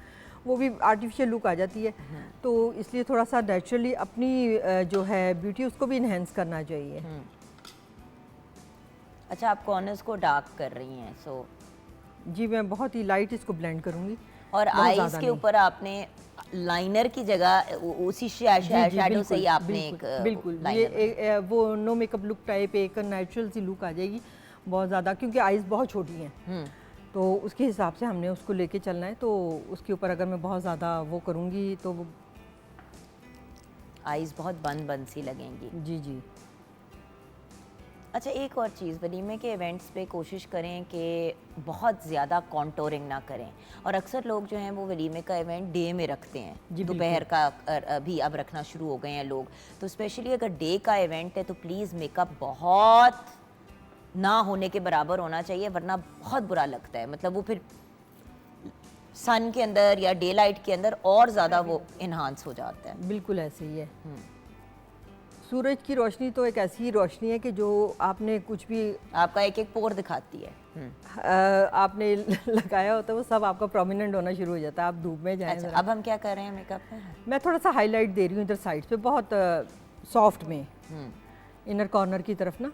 वो भी आर्टिफिशियल लुक आ जाती है। तो इसलिए थोड़ा सा नेचुरली अपनी जो है ब्यूटी उसको भी इन्हेंस करना चाहिए। अच्छा, आप कॉर्नर्स को डार्क कर रही हैं, सो जी मैं बहुत ही लाइट इसको ब्लेंड करूँगी, और बहुत आईज ज़्यादा के नहीं। ऊपर आपने लाइनर की जगह उसी शैडो से ही आपने एक बिल्कुल ये लाइनर वो नो मेकअप लुक टाइप एक नेचुरल सी लुक आ जाएगी बहुत ज़्यादा, क्योंकि आइज़ बहुत छोटी हैं तो उसके हिसाब से हमने उसको लेके चलना है। तो उसके ऊपर अगर मैं बहुत ज़्यादा वो करूँगी तो वो आईज बहुत बंद बंद सी लगेंगी। जी जी अच्छा, एक और चीज़, वलीमे के इवेंट्स पे कोशिश करें कि बहुत ज़्यादा कॉन्टोरिंग ना करें, और अक्सर लोग जो हैं वो वलीमे का इवेंट डे में रखते हैं, दोपहर का भी अब रखना शुरू हो गए हैं लोग, तो स्पेशली अगर डे का इवेंट है तो प्लीज़ मेकअप बहुत ना होने के बराबर होना चाहिए, वरना बहुत बुरा लगता है। मतलब वो फिर सन के अंदर या डे लाइट के अंदर और ज़्यादा वो इन्हांस हो जाता है। बिल्कुल ऐसे ही है। सूरज की रोशनी तो एक ऐसी ही रोशनी है कि जो आपने कुछ भी आपका एक एक पोर दिखाती है। आपने लगाया होता है वो सब आपका प्रोमिनेंट होना शुरू हो जाता है, आप धूप में जाएं। अच्छा, अब हम क्या कर रहे हैं मेकअप में? मैं थोड़ा सा हाईलाइट दे रही हूँ इधर साइड पे, बहुत सॉफ्ट में इनर कॉर्नर की तरफ ना,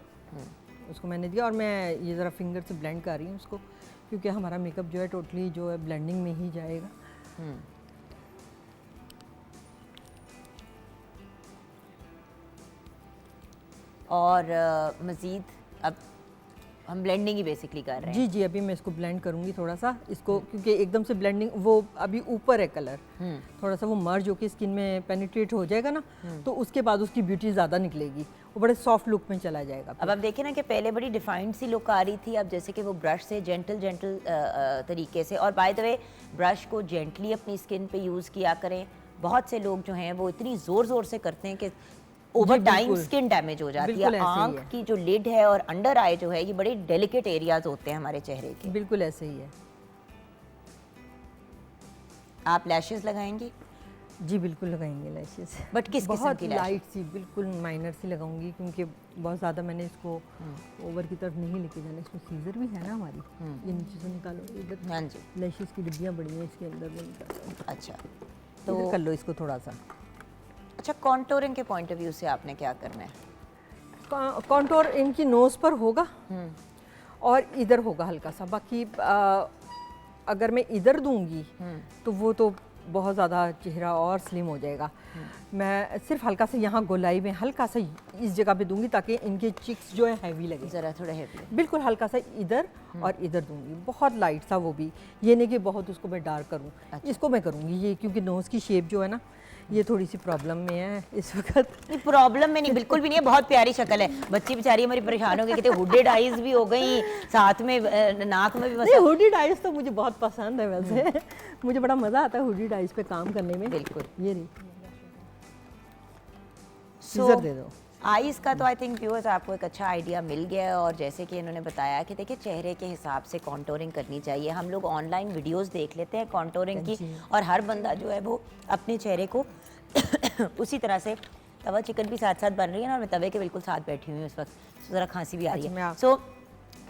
उसको मैंने दिया, और मैं ये ज़रा फिंगर से ब्लेंड कर रही हूँ उसको, क्योंकि हमारा मेकअप जो है टोटली जो है ब्लेंडिंग में ही जाएगा। और मज़ीद अब हम ब्लेंडिंग ही बेसिकली कर रहे हैं। जी जी, अभी मैं इसको ब्लेंड करूँगी थोड़ा सा इसको, क्योंकि एकदम से ब्लेंडिंग वो अभी ऊपर है कलर, थोड़ा सा वो मर्ज होकर स्किन में पेनिट्रेट हो जाएगा ना, तो उसके बाद उसकी ब्यूटी ज़्यादा निकलेगी, वो बड़े सॉफ्ट लुक में चला जाएगा। अब आप देखें ना कि पहले बड़ी डिफाइंड सी लुक आ रही थी, अब जैसे कि वो ब्रश से जेंटल तरीके से, और बाय द वे ब्रश को जेंटली अपनी स्किन पे यूज़ किया करें। बहुत से लोग जो हैं वो इतनी ज़ोर से करते हैं कि ओवर टाइम स्किन डैमेज हो जाती है। आंख की जो लिड है और अंडर आई जो है, ये बड़े डेलिकेट एरियाज होते हैं हमारे चेहरे के। बिल्कुल ऐसे ही है। आप लैशेस लगाएंगी? जी बिल्कुल लगाएंगे लैशेस, बट किस किस्म बहुत की लैशेस? लाइट सी, बिल्कुल माइनर सी लगाऊंगी, क्योंकि बहुत ज़्यादा मैंने इसको ओवर की तरफ नहीं लेके जाना। इसमें सीजर भी है ना हमारी, ये नीचे से निकालो, इधर हाँ जी। लैशेस की डिब्बियाँ बड़ी हैं इसके अंदर, वो निकालो। अच्छा, तो कर लो इसको थोड़ा सा। अच्छा, कॉन्टोरिंग के पॉइंट ऑफ व्यू से आपने क्या करना है? कॉन्टोर इनकी नोज़ पर होगा और इधर होगा हल्का सा, बाकी अगर मैं इधर दूंगी तो वो तो बहुत ज़्यादा चेहरा और स्लिम हो जाएगा। मैं सिर्फ हल्का सा यहाँ गोलाई में हल्का सा इस जगह पे दूंगी, ताकि इनके चिक्स जो है हैवी लगे, ज़रा थोड़ा हेवी। बिल्कुल हल्का सा इधर और इधर दूंगी, बहुत लाइट सा, वो भी ये नहीं कि बहुत उसको मैं डार्क करूँ। अच्छा। इसको मैं करूँगी ये, क्योंकि नोज़ की शेप जो है ना, ये थोड़ी सी प्रॉब्लम में है इस वक्त। नहीं, प्रॉब्लम में नहीं, बिल्कुल भी नहीं है, बहुत प्यारी शक्ल है। बच्ची बेचारी हमारी परेशान हो गई, कहते हुडेड आईज भी हो गई, साथ में नाक में भी नहीं, हुडीड आइज तो मुझे बहुत पसंद है वैसे। मुझे बड़ा मज़ा आता है हुडीड आइज पे काम करने में। बिल्कुल। ये रही, सीजर दे दो। आईज का तो आई थिंक व्यूअर्स आपको एक अच्छा आइडिया मिल गया है, और जैसे कि इन्होंने बताया कि देखिए चेहरे के हिसाब से कॉन्टोरिंग करनी चाहिए। हम लोग ऑनलाइन वीडियोस देख लेते हैं कॉन्टोरिंग की, और हर बंदा जो है वो अपने चेहरे को उसी तरह से, तवा चिकन भी साथ साथ बन रही है ना, और मैं तवे के बिल्कुल साथ बैठी हुई हूँ इस वक्त, ज़रा खांसी भी आ रही है। सो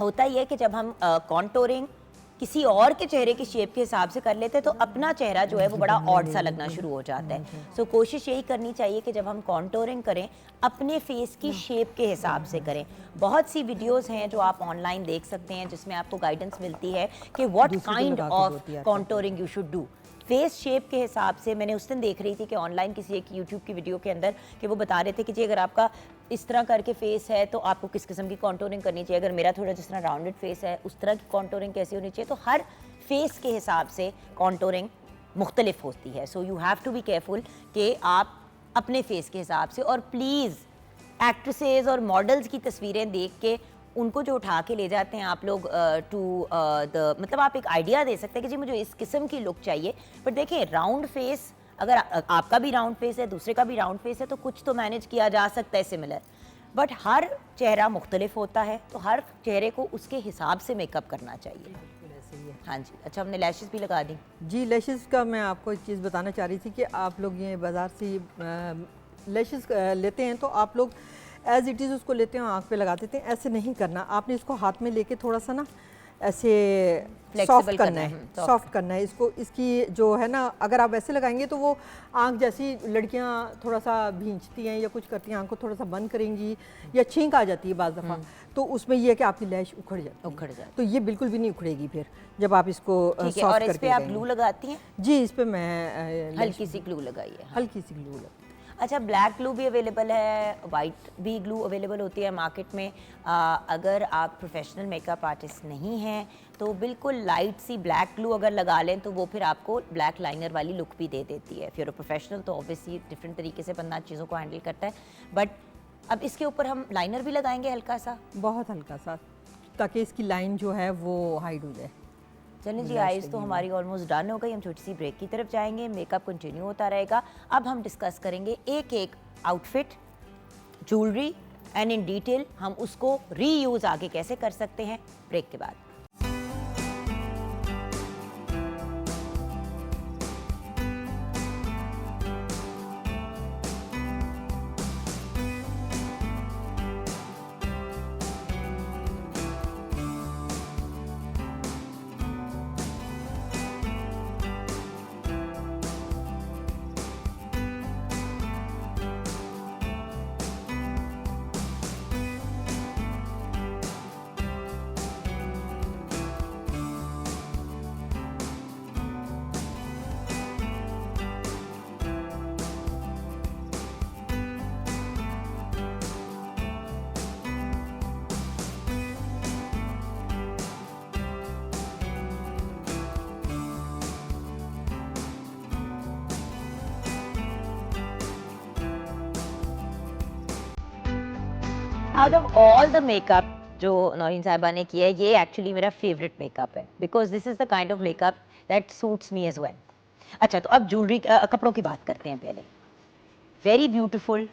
होता ही है कि जब हम कॉन्टोरिंग किसी और के चेहरे की शेप के हिसाब से कर लेते हैं तो अपना चेहरा जो है वो बड़ा ऑड सा लगना शुरू हो जाता है। सो कोशिश यही करनी चाहिए कि जब हम कॉन्टोरिंग करें अपने फेस की शेप के हिसाब से करें। बहुत सी वीडियोस हैं जो आप ऑनलाइन देख सकते हैं जिसमें आपको गाइडेंस मिलती है कि what kind of contouring you should do face shape के हिसाब से। मैंने उस दिन देख रही थी कि ऑनलाइन किसी एक यूट्यूब की वीडियो के अंदर कि वो बता रहे थे कि जी अगर आपका इस तरह करके फेस है तो आपको किस किस्म की कॉन्टोरिंग करनी चाहिए, अगर मेरा थोड़ा जिस तरह राउंडेड फेस है उस तरह की कॉन्टोरिंग कैसी होनी चाहिए। तो हर फेस के हिसाब से कॉन्टोरिंग मुख्तलिफ होती है। So you have to be careful कि आप अपने फेस के हिसाब से, और प्लीज़ एक्ट्रेसेस और मॉडल्स की तस्वीरें देख के उनको जो उठा के ले जाते हैं आप लोग टू द, मतलब आप एक आइडिया दे सकते हैं कि जी मुझे इस किस्म की लुक चाहिए। पर देखें राउंड फेस, अगर आपका भी राउंड फेस है दूसरे का भी राउंड फेस है तो कुछ तो मैनेज किया जा सकता है सिमिलर, बट हर चेहरा मुख्तलिफ होता है तो हर चेहरे को उसके हिसाब से मेकअप करना चाहिए। हाँ जी। अच्छा, हमने लैशेस भी लगा दी। जी, लैशेस का मैं आपको एक चीज़ बताना चाह रही थी कि आप लोग ये बाज़ार से लैशेस लेते हैं तो आप लोग एज इट इज़ उसको लेते हैं, आँख पे लगा देते हैं। ऐसे नहीं करना, आपने इसको हाथ में लेके थोड़ा सा ना ऐसे सॉफ्ट करना है, सॉफ्ट करना है इसको। इसकी जो है ना, अगर आप ऐसे लगाएंगे तो वो आँख जैसी लड़कियाँ थोड़ा सा भींचती हैं या कुछ करती हैं, आँख को थोड़ा सा बंद करेंगी या छींक आ जाती है बाज़ दफ़ा, तो उसमें ये है कि आपकी लैश उखड़ जाती है। तो ये बिल्कुल भी नहीं उखड़ेगी फिर जब आप इसको सॉफ्ट और इस करके पे आप ग्लू लगाती हैं? जी, इस पे मैं हल्की सी ग्लू लगाई है। हल्की सी ग्लू लगाई। अच्छा, ब्लैक ग्लू भी अवेलेबल है, वाइट भी ग्लू अवेलेबल होती है मार्केट में। अगर आप प्रोफेशनल मेकअप आर्टिस्ट नहीं हैं तो बिल्कुल लाइट सी ब्लैक ग्लू अगर लगा लें तो वो फिर आपको ब्लैक लाइनर वाली लुक भी दे देती है। फिर प्रोफेशनल तो ऑब्वियसली डिफरेंट तरीके से बंदा चीज़ों को हैंडल करता है, बट अब इसके ऊपर हम लाइनर भी लगाएंगे हल्का सा, बहुत हल्का सा, ताकि इसकी लाइन जो है वो हाइड हो जाए। चलें जी, आइज़ तो हमारी ऑलमोस्ट डन हो गई। हम छोटी सी ब्रेक की तरफ जाएंगे, मेकअप कंटिन्यू होता रहेगा। अब हम डिस्कस करेंगे एक एक outfit, jewellery and in detail हम उसको रीयूज़ आगे कैसे कर सकते हैं ब्रेक के बाद। Out of all the makeup जो नौरीन साहिबा ने किया है, ये एक्चुअली मेरा फेवरेट मेकअप है, because this is the kind of makeup that suits me as well. अच्छा, तो अब ज्वेलरी कपड़ों की बात करते हैं पहले. Very beautiful.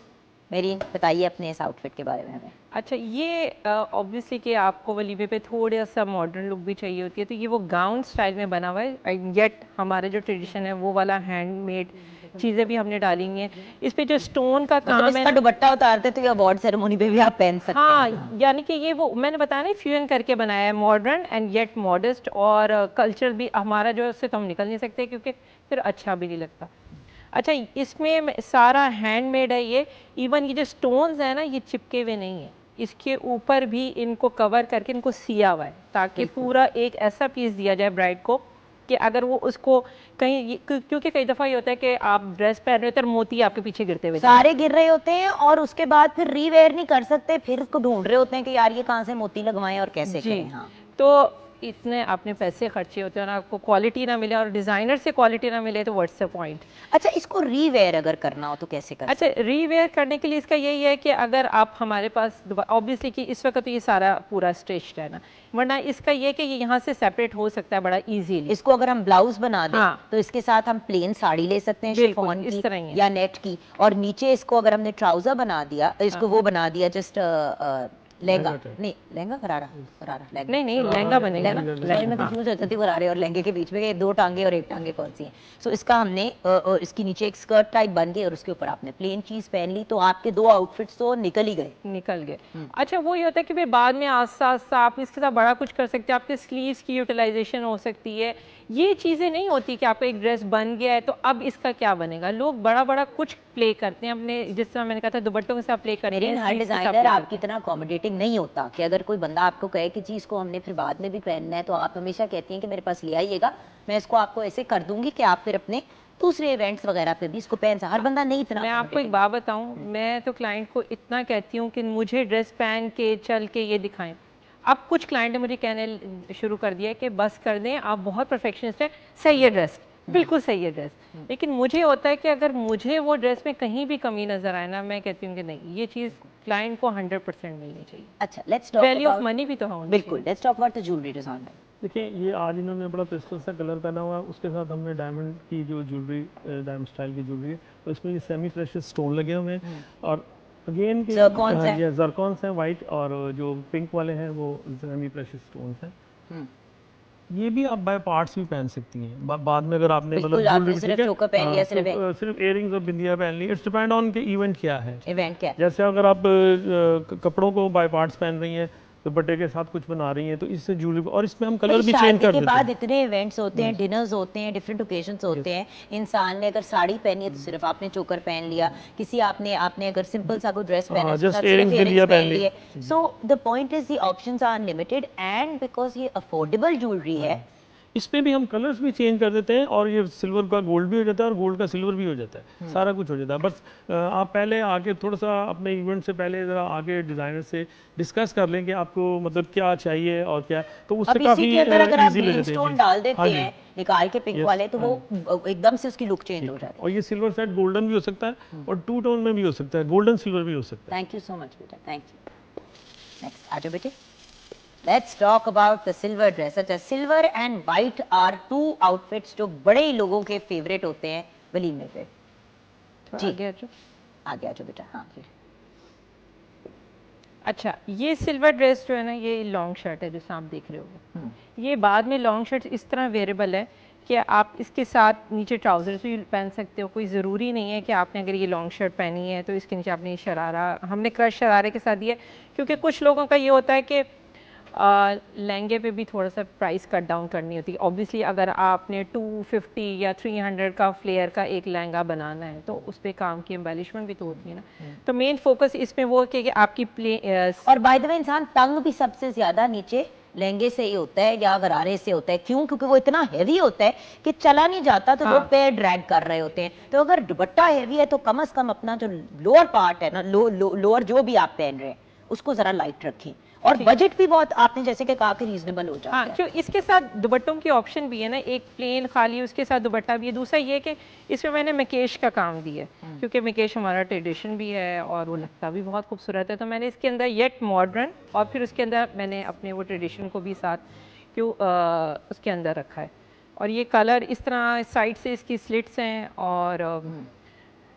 मेरी बताइए अपने इस आउटफिट के बारे में हमें. अच्छा, ये ऑब्वियसली कि आपको वलीमे पे थोड़ा सा मॉडर्न लुक भी चाहिए होती है, तो ये वो गाउन स्टाइल में बना हुआ है, येट हमारे जो ट्रेडिशन है वो वाला हैंडमेड चीज़ें भी हमने डाली हैं. इस पे जो स्टोन का काम मतलब है इसका दुपट्टा उतारते तो ये अवार्ड सेरेमनी पे भी आप पहन सकते हैं. हाँ, यानी कि ये वो मैंने बताया ना, फ्यूजन करके बनाया है, मॉडर्न एंड येट मॉडेस्ट, और कल्चर भी हमारा जो है उससे तो हम निकल नहीं सकते, क्योंकि फिर अच्छा भी नहीं लगता. अच्छा, इसमें सारा हैंडमेड है ये. इवन ये जो स्टोन्स है ना, ये चिपके हुए नहीं है, इसके ऊपर भी इनको कवर करके इनको सिया हुआ है, ताकि पूरा एक ऐसा पीस दिया जाए ब्राइड को कि अगर वो उसको कहीं, क्योंकि कई दफ़ा ये होता है कि आप ड्रेस पहन रहे होते हैं और मोती आपके पीछे गिरते हुए सारे गिर रहे होते हैं और उसके बाद फिर रीवेयर नहीं कर सकते, फिर उसको ढूंढ रहे होते हैं कि यार ये कहाँ से मोती लगवाएं और कैसे करें. हाँ, तो इतने आपने पैसे खर्चे होते हैं और आपको क्वालिटी ना मिले और डिज़ाइनर से क्वालिटी ना मिले, तो व्हाट्स द पॉइंट. अच्छा, इसको रीवेयर अगर करना हो तो कैसे कर अच्छा, रीवेयर करने के लिए इसका यही है कि अगर आप हमारे पास ऑब्वियसली कि इस वक्त तो ये सारा पूरा स्टिच्ड है ना, वरना इसका ये कि ये यहाँ से सेपरेट हो सकता है बड़ा इजीली. इसको अगर हम ब्लाउज बना दें, हाँ. तो इसके साथ हम प्लेन साड़ी ले सकते हैं, बिल्कुल, शिफॉन इस की तरह ही है. या नेट की, और नीचे इसको अगर हमने ट्राउजर बना दिया, इसको वो बना दिया जस्ट लहंगा, नहीं लहंगा गरारा, गरारा लहंगा, नहीं लहंगा बनेगा ना. सॉरी मैं कंफ्यूज हो जाती हूँ गरारे और लहंगे के बीच में, ये दो टांगे और एक टांगे कौन सी हैं. सो इसका हमने इसकी नीचे एक स्कर्ट टाइप बन गई और उसके ऊपर आपने प्लेन चीज पहन ली, तो आपके दो आउटफिट्स तो निकल ही गए. निकल गए. अच्छा, वो ये होता है कि फिर बाद में आस्ता आस्ता आप इसके साथ बड़ा कुछ कर सकते हैं, आपके स्लीव्स की यूटिलाइजेशन हो सकती है. ये चीज़ें नहीं होती कि आपका एक ड्रेस बन गया है तो अब इसका क्या बनेगा. लोग बड़ा बड़ा कुछ प्ले करते हैं अपने, जिस तरह मैंने कहा था दुपट्टों के साथ प्ले करते मेरे हैं. हर sleeves के साथ डिजाइनर play आपकी तरह अकोमोडेटिंग नहीं होता कि अगर कोई बंदा आपको कहे कि जी इसको हमने फिर बाद में भी पहनना है, तो आप हमेशा कहती हैं कि मेरे पास ले आइएगा, मैं इसको आपको ऐसे कर दूंगी कि आप फिर अपने दूसरे इवेंट्स वगैरह पे भी इसको पहन सकते. हर बंदा नहीं इतना. मैं आपको एक बात बताऊं, मैं तो क्लाइंट को इतना कहती हूं कि मुझे ड्रेस पहन के चल के ये दिखाएं. अब कुछ क्लाइंट ने मुझे कहने शुरू कर दिया कि बस कर दें, आप बहुत परफेक्शनिस्ट हैं, सही है ड्रेस, बिल्कुल सही है ड्रेस, लेकिन मुझे होता है कि अगर मुझे वो ड्रेस में कहीं भी कमी नजर आए ना, मैं कहती हूँ कि नहीं, ये चीज़ क्लाइंट को 100% मिलनी चाहिए. अच्छा, let's talk value of money भी तो होनी बिल्कुल. Let's talk about the jewellery design. देखिए, ये आज इन्होंने बड़ा पेस्टल सा कलर पहना हुआ है, उसके साथ हमने डायमंड की जो ज्वेलरी, डायमंड स्टाइल की ज्वेलरी है, तो इसमें ये सेमी प्रेशियस स्टोन लगे हुए हैं, और अगेन के ये जरकॉन्स हैं वाइट, और जो पिंक वाले हैं वो सेमी प्रेशियस स्टोन्स हैं. ये भी आप बाय पार्ट्स भी पहन सकती हैं बाद में, अगर आपने मतलब ज्वेलरी सिर्फ इयररिंग्स और बिंदिया पहन ली. इट्स डिपेंड ऑन के इवेंट क्या है. इवेंट क्या है. जैसे अगर आप कपड़ों को बाय पार्ट्स पहन रही हैं, दुपट्टे के साथ कुछ बना रही हैं, तो इससे ज्वेलरी, और इसमें हम कलर भी चेंज कर देते हैं. के बाद इतने इवेंट्स होते हैं, डिनर्स होते हैं, डिफरेंट ओकेजन्स होते हैं. इंसान ने अगर साड़ी पहनी है तो सिर्फ आपने चोकर पहन लिया, किसी आपने अगर सिंपल सा कोई ड्रेस पहना है, जस्ट इयररिंग्स बिंदिया पहन ली. So the point is the options are limited, and because ये अफोर्डेबल ज्वेलरी है, इसमें भी हम कलर्स भी चेंज कर देते हैं, और ये सिल्वर का गोल्ड भी हो जाता है और गोल्ड का सिल्वर भी हो जाता है. सारा कुछ हो जाता है. बस आप पहले आके थोड़ा सा अपने इवेंट से पहले ज़रा आगे डिज़ाइनर से डिस्कस कर लें कि आपको मतलब क्या चाहिए और क्या, तो उससे काफ़ी इजी ले जाते हैं. डाल देते हैं निकाल के पिंक वाले, तो वो एकदम से उसकी लुक चेंज हो जाती है. और ये सिल्वर सेट गोल्डन भी हो सकता है और टू टोन में भी हो सकता है, गोल्डन सिल्वर भी हो सकता है. थैंक यू सो मच बेटा, थैंक यू. नेक्स्ट आ जाओ बेटे. Let's talk about the silver dress. अच्छा, silver and white are two outfits जो बड़े ही लोगों के फेवरेट होते हैं वलीमे पे. जी, आगे आ जाओ बेटा. हाँ जी. अच्छा, ये सिल्वर ड्रेस जो है ना, ये लॉन्ग शर्ट है जैसे आप देख रहे हो. ये बाद में लॉन्ग शर्ट इस तरह वेरेबल है कि आप इसके साथ नीचे ट्राउजर्स भी पहन सकते हो. कोई ज़रूरी नहीं है कि आपने अगर ये लॉन्ग शर्ट पहनी है तो इसके नीचे आपने शरारा, हमने क्रश शरारे के साथ दिया, क्योंकि कुछ लोगों का ये होता है कि लहंगे पे भी थोड़ा सा प्राइस कट डाउन करनी होती है. ऑब्वियसली अगर आपने 250 या 300 का फ्लेयर का एक लहंगा बनाना है तो उस पर काम की एम्बेलिशमेंट भी तो होती है ना. तो मेन फोकस इसमें वो कि आपकी और बाय द वे इंसान तंग भी सबसे ज़्यादा नीचे लहंगे से ही होता है या गरारे से होता है. क्यों? क्योंकि वो इतना हैवी होता है कि चला नहीं जाता, तो लोग पैर ड्रैग कर रहे होते हैं. तो अगर दुपट्टा हैवी है तो कम से कम अपना जो लोअर पार्ट है ना, लोअर जो भी आप पहन रहे हैं उसको ज़रा लाइट रखें. और बजट भी बहुत आपने जैसे कि कहा कि रीजनेबल हो जाता हाँ, है। जो इसके साथ दुपट्टों की ऑप्शन भी है ना, एक प्लेन खाली उसके साथ दुपट्टा भी है। दूसरा ये कि इसमें मैंने मकेश का काम दिया है, क्योंकि मकेश हमारा ट्रेडिशन भी है और वो लगता भी बहुत खूबसूरत है। तो मैंने इसके अंदर येट मॉडर्न और फिर उसके अंदर मैंने अपने वो ट्रेडिशन को भी साथ क्यों उसके अंदर रखा है। और ये कलर इस तरह साइड से इसकी स्लिट्स हैं और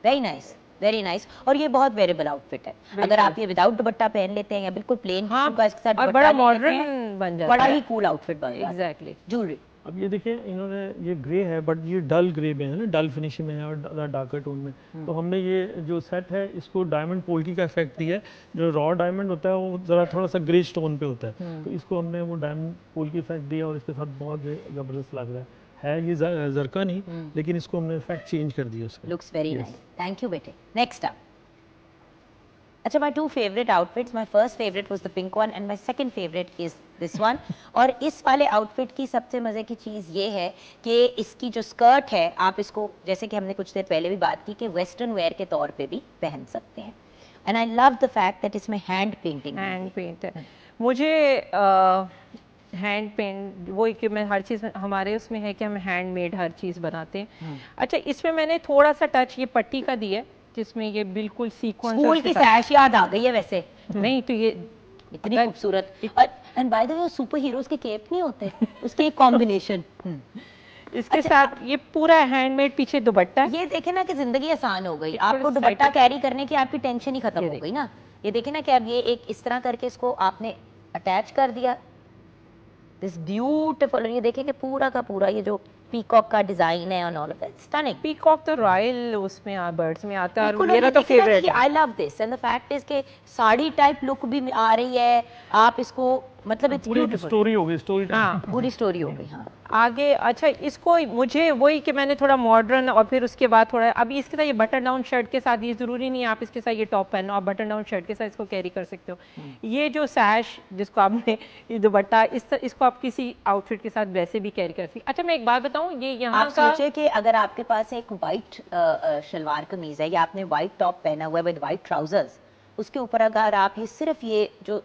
वेरी नाइस, वेरी नाइस। और ये बहुत वेरेबल आउटफिट है, अगर आप ये विदाउट दुपट्टा पहन लेते हैं या बिल्कुल प्लेन हाँ, इसके साथ और दुपट्टा बड़ा ले लेते हैं, मॉडर्न बन जाता बड़ा है। ही कूल आउटफिट बन जाता है। एग्जैक्टली। ज्वेलरी अब ये देखिए इन्होंने ये ग्रे है बट ये डल ग्रे में है ना, डल फिनिशिंग में है और डार्कर टोन में। तो हमने ये जो सेट है इसको डायमंड पोल्की का इफेक्ट दिया है। जो रॉ डायमंड होता है वो ज़रा थोड़ा सा ग्रे स्टोन पे होता है, तो इसको हमने वो डायमंड पोल्की इफेक्ट दिया और इसके साथ बहुत ज़बरदस्त लग रहा है। ये जरका नहीं, लेकिन इसको हमने इफेक्ट चेंज कर दिया उसका। Looks very nice, thank you बेटे। नेक्स्ट अप, अच्छा, my two favorite outfits, my first favorite was the pink one and my second favorite is this one। और इस वाले आउटफिट की सबसे मज़े की चीज़ ये है कि इसकी जो स्कर्ट है, आप इसको जैसे कि हमने कुछ देर पहले भी बात की कि वेस्टर्न वेयर के तौर पे भी पहन सकते हैं। And I love the fact that इसमें हैंड पेंटिंग हैंड पेंट है। मुझे हैंड पेंट वो कि मैं हर चीज़ हमारे उसमें है कि हम हैंड मेड हर चीज़ बनाते हैं। अच्छा, इसमें मैंने थोड़ा सा टच ये पट्टी का दिया है, जिसमें ये बिल्कुल सीक्वेंस स्कूल की सैश याद आ गई है वैसे, नहीं तो ये इतनी खूबसूरत। And by the way super heroes के केप नहीं होते, उसके एक कॉम्बिनेशन। इसके साथ ये पूरा हैंडमेड पीछे दुपट्टा है। ये देखे ना कि जिंदगी आसान हो गई, थोड़ा आपको side दुपट्टा पे- कैरी करने की आपकी टेंशन ही खत्म ये हो गई ना। ये देखे ना कि अब ये एक इस तरह करके इसको आपने अटैच कर दिया, दिस ब्यूटीफुल। ये देखें कि पूरा का पूरा ये जो पीकॉक का डिजाइन है on all of that stunning. Peacock तो रॉयल उसमें बर्ड्स में आता है और मेरा तो फेवरेट है। I love this and the fact is के साड़ी टाइप लुक भी आ रही है, आप इसको मतलब इट्स पूरी ब्यूटीफुल, स्टोरी हो गई, स्टोरी हाँ, पूरी स्टोरी हो गई। हाँ, आगे अच्छा इसको मुझे वही कि मैंने थोड़ा मॉडर्न और फिर उसके बाद थोड़ा अभी इसके साथ ये बटन डाउन शर्ट के साथ, ये ज़रूरी नहीं है आप इसके साथ ये टॉप पहनो, आप बटन डाउन शर्ट के साथ इसको कैरी कर सकते हो। ये जो सैश जिसको आपने ये दुपट्टा इसको आप किसी आउटफिट के साथ वैसे भी कैरी कर सकते। अच्छा, मैं एक बात बताऊँ, ये यहाँ आप का सोचे कि अगर आपके पास एक वाइट शलवार कमीज है या आपने वाइट टॉप पहना हुआ है विद वाइट ट्राउजर्स, उसके ऊपर अगर आप ये सिर्फ ये जो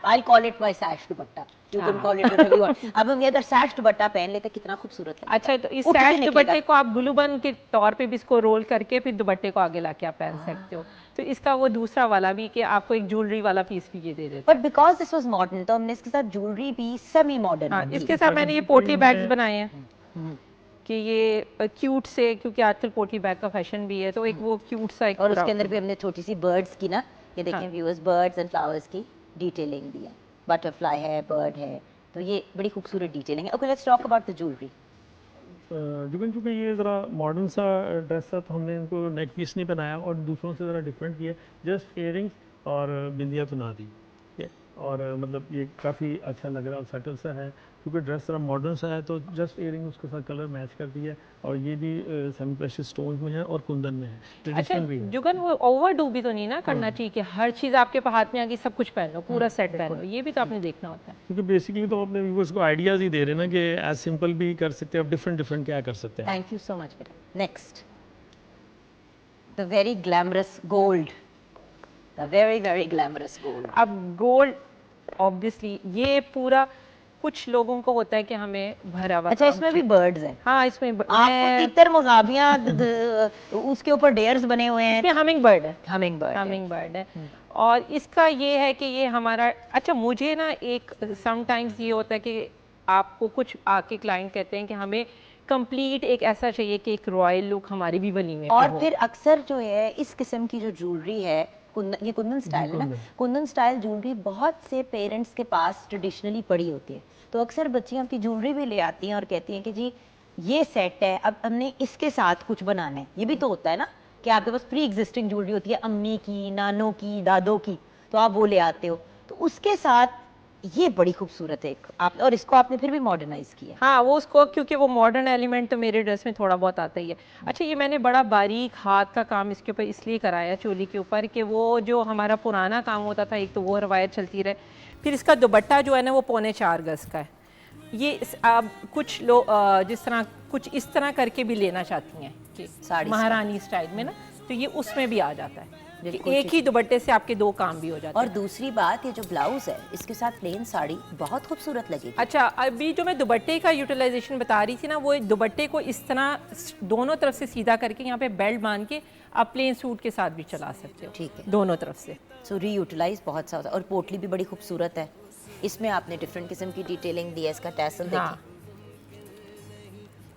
I call it my सैश dupatta, you can call it whatever you want, अब हम ये अगर सैश दुपट्टा पहन लेते कितना खूबसूरत है। अच्छा, तो इस उठ के सैश निकलेगा। दुपट्टे को आप गुलूबन के तौर पे भी इसको रोल करके फिर दुपट्टे को आगे लाके आप पहन सकते हो। तो इसका वो दूसरा वाला भी कि आपको एक ज्वेलरी वाला पीस भी ये दे देते but because this was modern तो हमने इसके साथ ज्वेलरी भी सेमी मॉडर्न हैं। हाँ, इसके साथ मैंने ये पोटली बैग्स बनाए हैं कि ये क्यूट से, क्योंकि आजकल पोटली बैग का फैशन भी है, तो एक वो क्यूट सा एक और पूरा- उसके अंदर भी हमने छोटी सी बर्ड्स की ना, ये देखें व्यूअर्स, बर्ड्स एंड फ्लावर्स की डिटेलिंग दी है, बटरफ्लाई है, बर्ड है, तो ये बड़ी खूबसूरत डिटेलिंग है। Okay, let's talk about the jewellery. जुगन चूँकि ये ज़रा मॉडर्न सा ड्रेस था तो हमने इनको नेक पीस नहीं बनाया और दूसरों से ज़रा डिफरेंट किया, जस्ट इयरिंग्स और बिंदिया बना दी। ठीक है, और मतलब ये काफ़ी अच्छा लग रहा है और सेटल सा है, क्योंकि ड्रेस ज़रा मॉडर्न सा है तो जस्ट इयरिंग उसके साथ कलर मैच कर दिया है। और ये भी सेमी प्रेशियस स्टोन्स में है और कुंदन में है, अच्छा, ट्रेडिशनल भी है। जुगन वो ओवरडू भी तो नहीं ना करना चाहिए कि हर चीज़ आपके हाथ में आ गई सब कुछ पहन लो, पूरा सेट पहन लो, ये भी तो आपने देखना होता है। क्योंकि बेसिकली तो अपने व्यूअर्स को आइडियाज़ ही दे रहे हैं ना कि एज सिंपल भी कर सकते हैं, अब डिफरेंट डिफरेंट क्या कर सकते हैं। थैंक यू सो मच बेटा। Next, the very glamorous gold, the very very glamorous gold. अब गोल्ड ऑब्वियसली ये पूरा कुछ लोगों को होता है कि हमें भरा हुआ अच्छा, काम इसमें भी बर्ड्स हैं, हाँ, इसमें आपको तितर मुगाबियाँ उसके ऊपर डेयर्स बने हुए हैं, हमिंग बर्ड है, हमिंग बर्ड है। हमिंग बर्ड है। और इसका ये है कि ये हमारा अच्छा, मुझे ना एक समटाइम्स ये होता है कि आपको कुछ आके क्लाइंट कहते हैं कि हमें कंप्लीट एक ऐसा चाहिए कि एक रॉयल लुक हमारी भी वलीमे पे और हो। फिर अक्सर जो है इस किस्म की जो ज्वेलरी है, ये कुंदन स्टाइल है ना, कुंदन स्टाइल ज्वेलरी बहुत से पेरेंट्स के पास ट्रेडिशनली पड़ी होती है, तो अक्सर बच्चियां अपनी ज्वेलरी भी ले आती हैं और कहती हैं कि जी ये सेट है, अब हमने इसके साथ कुछ बनाना है। ये भी तो होता है ना कि आपके पास प्री एग्जिस्टिंग ज्वेलरी होती है, अम्मी की, नानों की, दादों की, तो आप वो ले आते हो, तो उसके साथ ये बड़ी खूबसूरत है एक आप, और इसको आपने फिर भी मॉडर्नाइज किया। हाँ, वो उसको क्योंकि वो मॉडर्न एलिमेंट तो मेरे ड्रेस में थोड़ा बहुत आता ही है। अच्छा, ये मैंने बड़ा बारीक हाथ का काम इसके ऊपर इसलिए कराया चोली के ऊपर कि वो जो हमारा पुराना काम होता था, एक तो वो रवायत चलती रहे, फिर इसका दुपट्टा जो है ना वो 4.25 गज का है। ये अब कुछ लोग जिस तरह कुछ इस तरह करके भी लेना चाहती हैं कि साड़ी महारानी स्टाइल में ना, तो ये उसमें भी आ जाता है। बिल्कुल एक ही दुपट्टे से आपके 2 काम भी हो जाते और हैं। दूसरी बात, ये जो ब्लाउज है इसके साथ प्लेन साड़ी बहुत खूबसूरत लगेगी। अच्छा, अभी जो मैं दुपट्टे का यूटिलाइजेशन बता रही थी ना, वो दुपट्टे को इस तरह दोनों तरफ से सीधा करके यहाँ पे बेल्ट बांध के आप प्लेन सूट के साथ भी चला सकते हो। ठीक है। दोनों तरफ से। सो रीयूटिलाइज बहुत सा होता है। और पोटली भी बड़ी खूबसूरत है, इसमें आपने डिफरेंट किस्म की डिटेलिंग दी है। इसका टैसल देखिए, हाँ।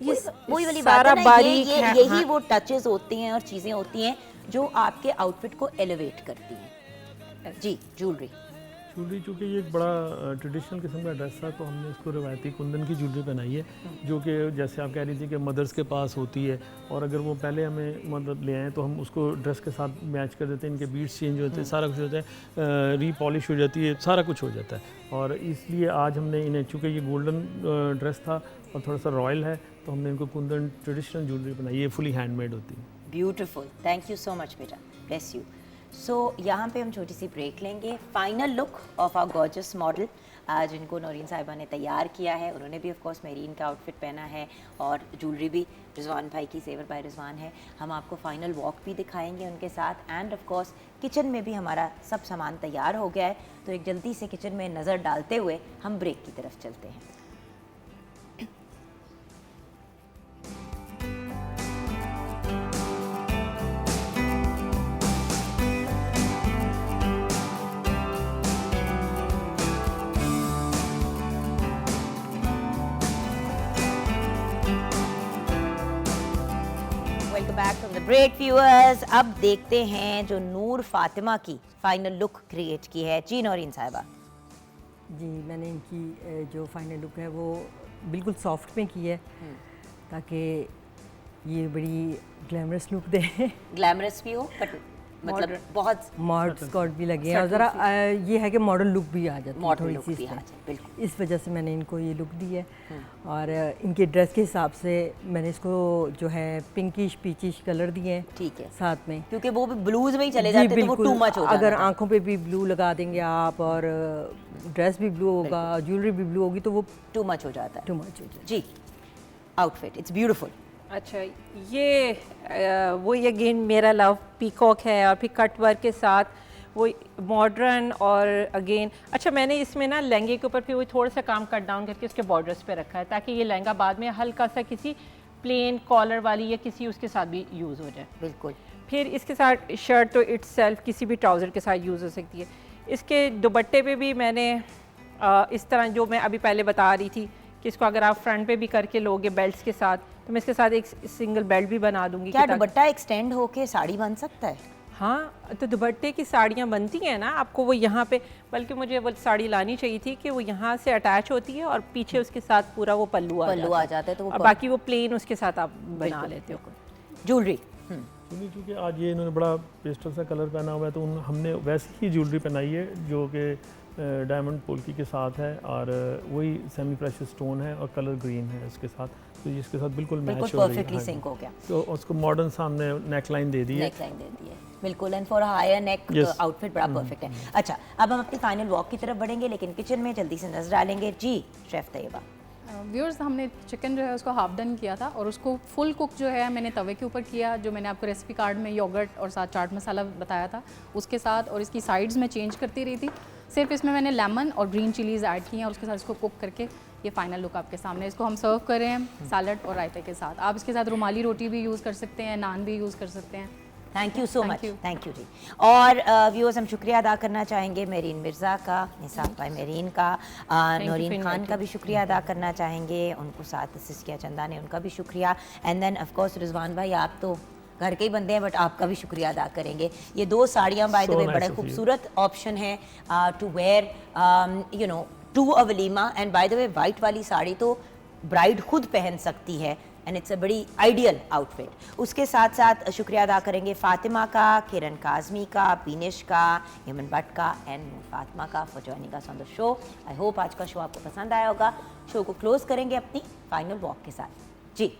वही वाली बात सारा है ना, बारीक ये है, यही हाँ। वो टचेस होती हैं और चीज़ें होती हैं जो आपके आउटफिट को एलिवेट करती हैं। जी, ज्वेलरी ज्वेलरी चूँकि ये एक बड़ा ट्रेडिशनल किस्म का ड्रेस था, तो हमने इसको रिवायती कुंदन की ज्वेलरी पहनाई है, जो कि जैसे आप कह रही थी कि मदर्स के पास होती है, और अगर वो पहले हमें मतलब ले आएँ तो हम उसको ड्रेस के साथ मैच कर देते हैं। इनके बीट्स चेंज होते हैं, सारा कुछ होता है, रीपॉलिश हो जाती है, सारा कुछ हो जाता है। और इसलिए आज हमने इन्हें, चूँकि ये गोल्डन ड्रेस था और थोड़ा सा रॉयल है, तो हमने इनको कुंदन ट्रेडिशनल ज्वेलरी बनाई है, फुली हैंडमेड होती है। Beautiful, thank you so much बेटा, ब्लेस यू। सो यहाँ पे हम छोटी सी ब्रेक लेंगे। Final look of our gorgeous model जिनको नौरीन साहिबा ने तैयार किया है, उन्होंने भी ऑफ कोर्स मेरीन का आउटफिट पहना है और ज्वेलरी भी रिजवान भाई की सेवर बाय रिजवान है। हम आपको फाइनल वॉक भी दिखाएंगे उनके साथ, एंड ऑफ कोर्स किचन में भी हमारा सब सामान तैयार हो गया है। तो एक जल्दी से किचन में नज़र डालते हुए हम ब्रेक की तरफ चलते हैं। Welcome back from the break viewers. अब देखते हैं जो नूर फातिमा की फाइनल लुक क्रिएट की है। जी नौरीन साहिबा। जी, मैंने इनकी जो फाइनल लुक है वो बिल्कुल सॉफ्ट में की है, ताकि ये बड़ी ग्लैमरस लुक दे। ग्लैमरस भी हो बट मतलब बहुत मॉडल स्कर्ट भी लगे हैं और ज़रा ये है कि मॉडल लुक भी आ जाती है मॉडल थोड़ी लुक सी भी आ इसमें। जाए, बिल्कुल। इस वजह से मैंने इनको ये लुक दी है। और इनके ड्रेस के हिसाब से मैंने इसको जो है पिंकिश पीचिश कलर दिए हैं ठीक है, साथ में। क्योंकि वो भी ब्लूज में ही चले जी, जाते तो वो बिल्कुल। टू मच हो जाता अगर था। आंखों पे भी ब्लू लगा देंगे आप और ड्रेस भी ब्लू होगा, ज्वेलरी भी ब्लू होगी, तो वो टू मच हो जाता है। टू मच हो जाए। जी, आउटफिट इट्स ब्यूटीफुल। अच्छा, ये वही अगेन मेरा लव पीकॉक है और फिर कट वर्क के साथ वो मॉडर्न। और अगेन अच्छा, मैंने इसमें ना लहंगे के ऊपर फिर वही थोड़ा सा काम कट डाउन करके उसके बॉर्डर्स पे रखा है, ताकि ये लहंगा बाद में हल्का सा किसी प्लेन कॉलर वाली या किसी उसके साथ भी यूज़ हो जाए। बिल्कुल। फिर इसके साथ शर्ट तो इट्सेल्फ किसी भी ट्राउज़र के साथ यूज़ हो सकती है। इसके दुपट्टे पे भी मैंने इस तरह जो मैं अभी पहले बता रही थी कि इसको अगर आप फ्रंट पे भी करके लोगे बेल्ट्स के साथ, तो मैं इसके साथ एक सिंगल बेल्ट भी बना दूंगी। क्या दुपट्टा एक्सटेंड होके साड़ी बन सकता है? हाँ, तो दुपट्टे की साड़ियाँ बनती हैं ना, आपको वो यहाँ पे, बल्कि मुझे वो साड़ी लानी चाहिए थी कि वो यहाँ से अटैच होती है और पीछे उसके साथ पूरा वो पल्लू आ जाता है तो वो और बाकी वो प्लेन उसके साथ आप बना लेते हो। ज्वेलरी चूँकि आज ये इन्होंने बड़ा पेस्टल सा कलर पहना हुआ है, तो हमने वैसी ही ज्वेलरी पहनाई है जो कि डायमंड पोल्की के साथ है, और वही सेमी प्रेशियस स्टोन है और कलर ग्रीन है इसके साथ, तो ये इसके साथ बिल्कुल मैच हो रही है। परफेक्टली सिंक हो गया। तो उसको मॉडर्न सामने नेक लाइन दे दी है। नेक लाइन दे दी है, बिल्कुल। And for higher neck outfit बड़ा परफेक्ट है। अच्छा, अब हम अपनी फाइनल वॉक की तरफ बढ़ेंगे, लेकिन किचन में जल्दी से नजर डालेंगे। जी शेफ तैयबा। व्यूअर्स, हमने चिकन जो है उसको हाफ डन किया था और उसको फुल कुक जो है मैंने तवे के ऊपर किया, जो मैंने आपको रेसिपी कार्ड में योगर्ट और साथ चाट मसाला बताया था उसके साथ, और इसकी साइड्स में चेंज करती रही थी। सिर्फ इसमें मैंने लेमन और ग्रीन चिलीज़ ऐड की हैं और उसके साथ इसको कुक करके ये फाइनल लुक आपके सामने। इसको हम सर्व कर रहे हैं सैलड और रायते के साथ। आप इसके साथ रुमाली रोटी भी यूज़ कर सकते हैं, नान भी यूज़ कर सकते हैं। Thank you so much, thank you जी। और व्यूअर्स, हम शुक्रिया अदा करना चाहेंगे मेरीन मिर्ज़ा का, निसार भाई मेरीन का, नौरीन खान का भी शुक्रिया अदा करना चाहेंगे, उनको साथ असिस्ट किया चंदा ने, उनका भी शुक्रिया। And then of course Rizwan भाई, आप तो घर के ही बंदे हैं बट आपका भी शुक्रिया अदा करेंगे। ये दो साड़ियाँ बाय द वे बड़े खूबसूरत ऑप्शन है to wear you know to a वलीमा। And by the way white वाली साड़ी तो ब्राइड खुद पहन सकती है एंड इट्स अ बड़ी आइडियल आउटफिट। उसके साथ साथ शुक्रिया अदा करेंगे फातिमा का, किरण काजमी का, बीनिश का, यमन भट्ट का एंड फातिमा का for joining us on the show. I hope आज का शो आपको पसंद आया होगा। शो को क्लोज करेंगे अपनी फाइनल वॉक के साथ। जी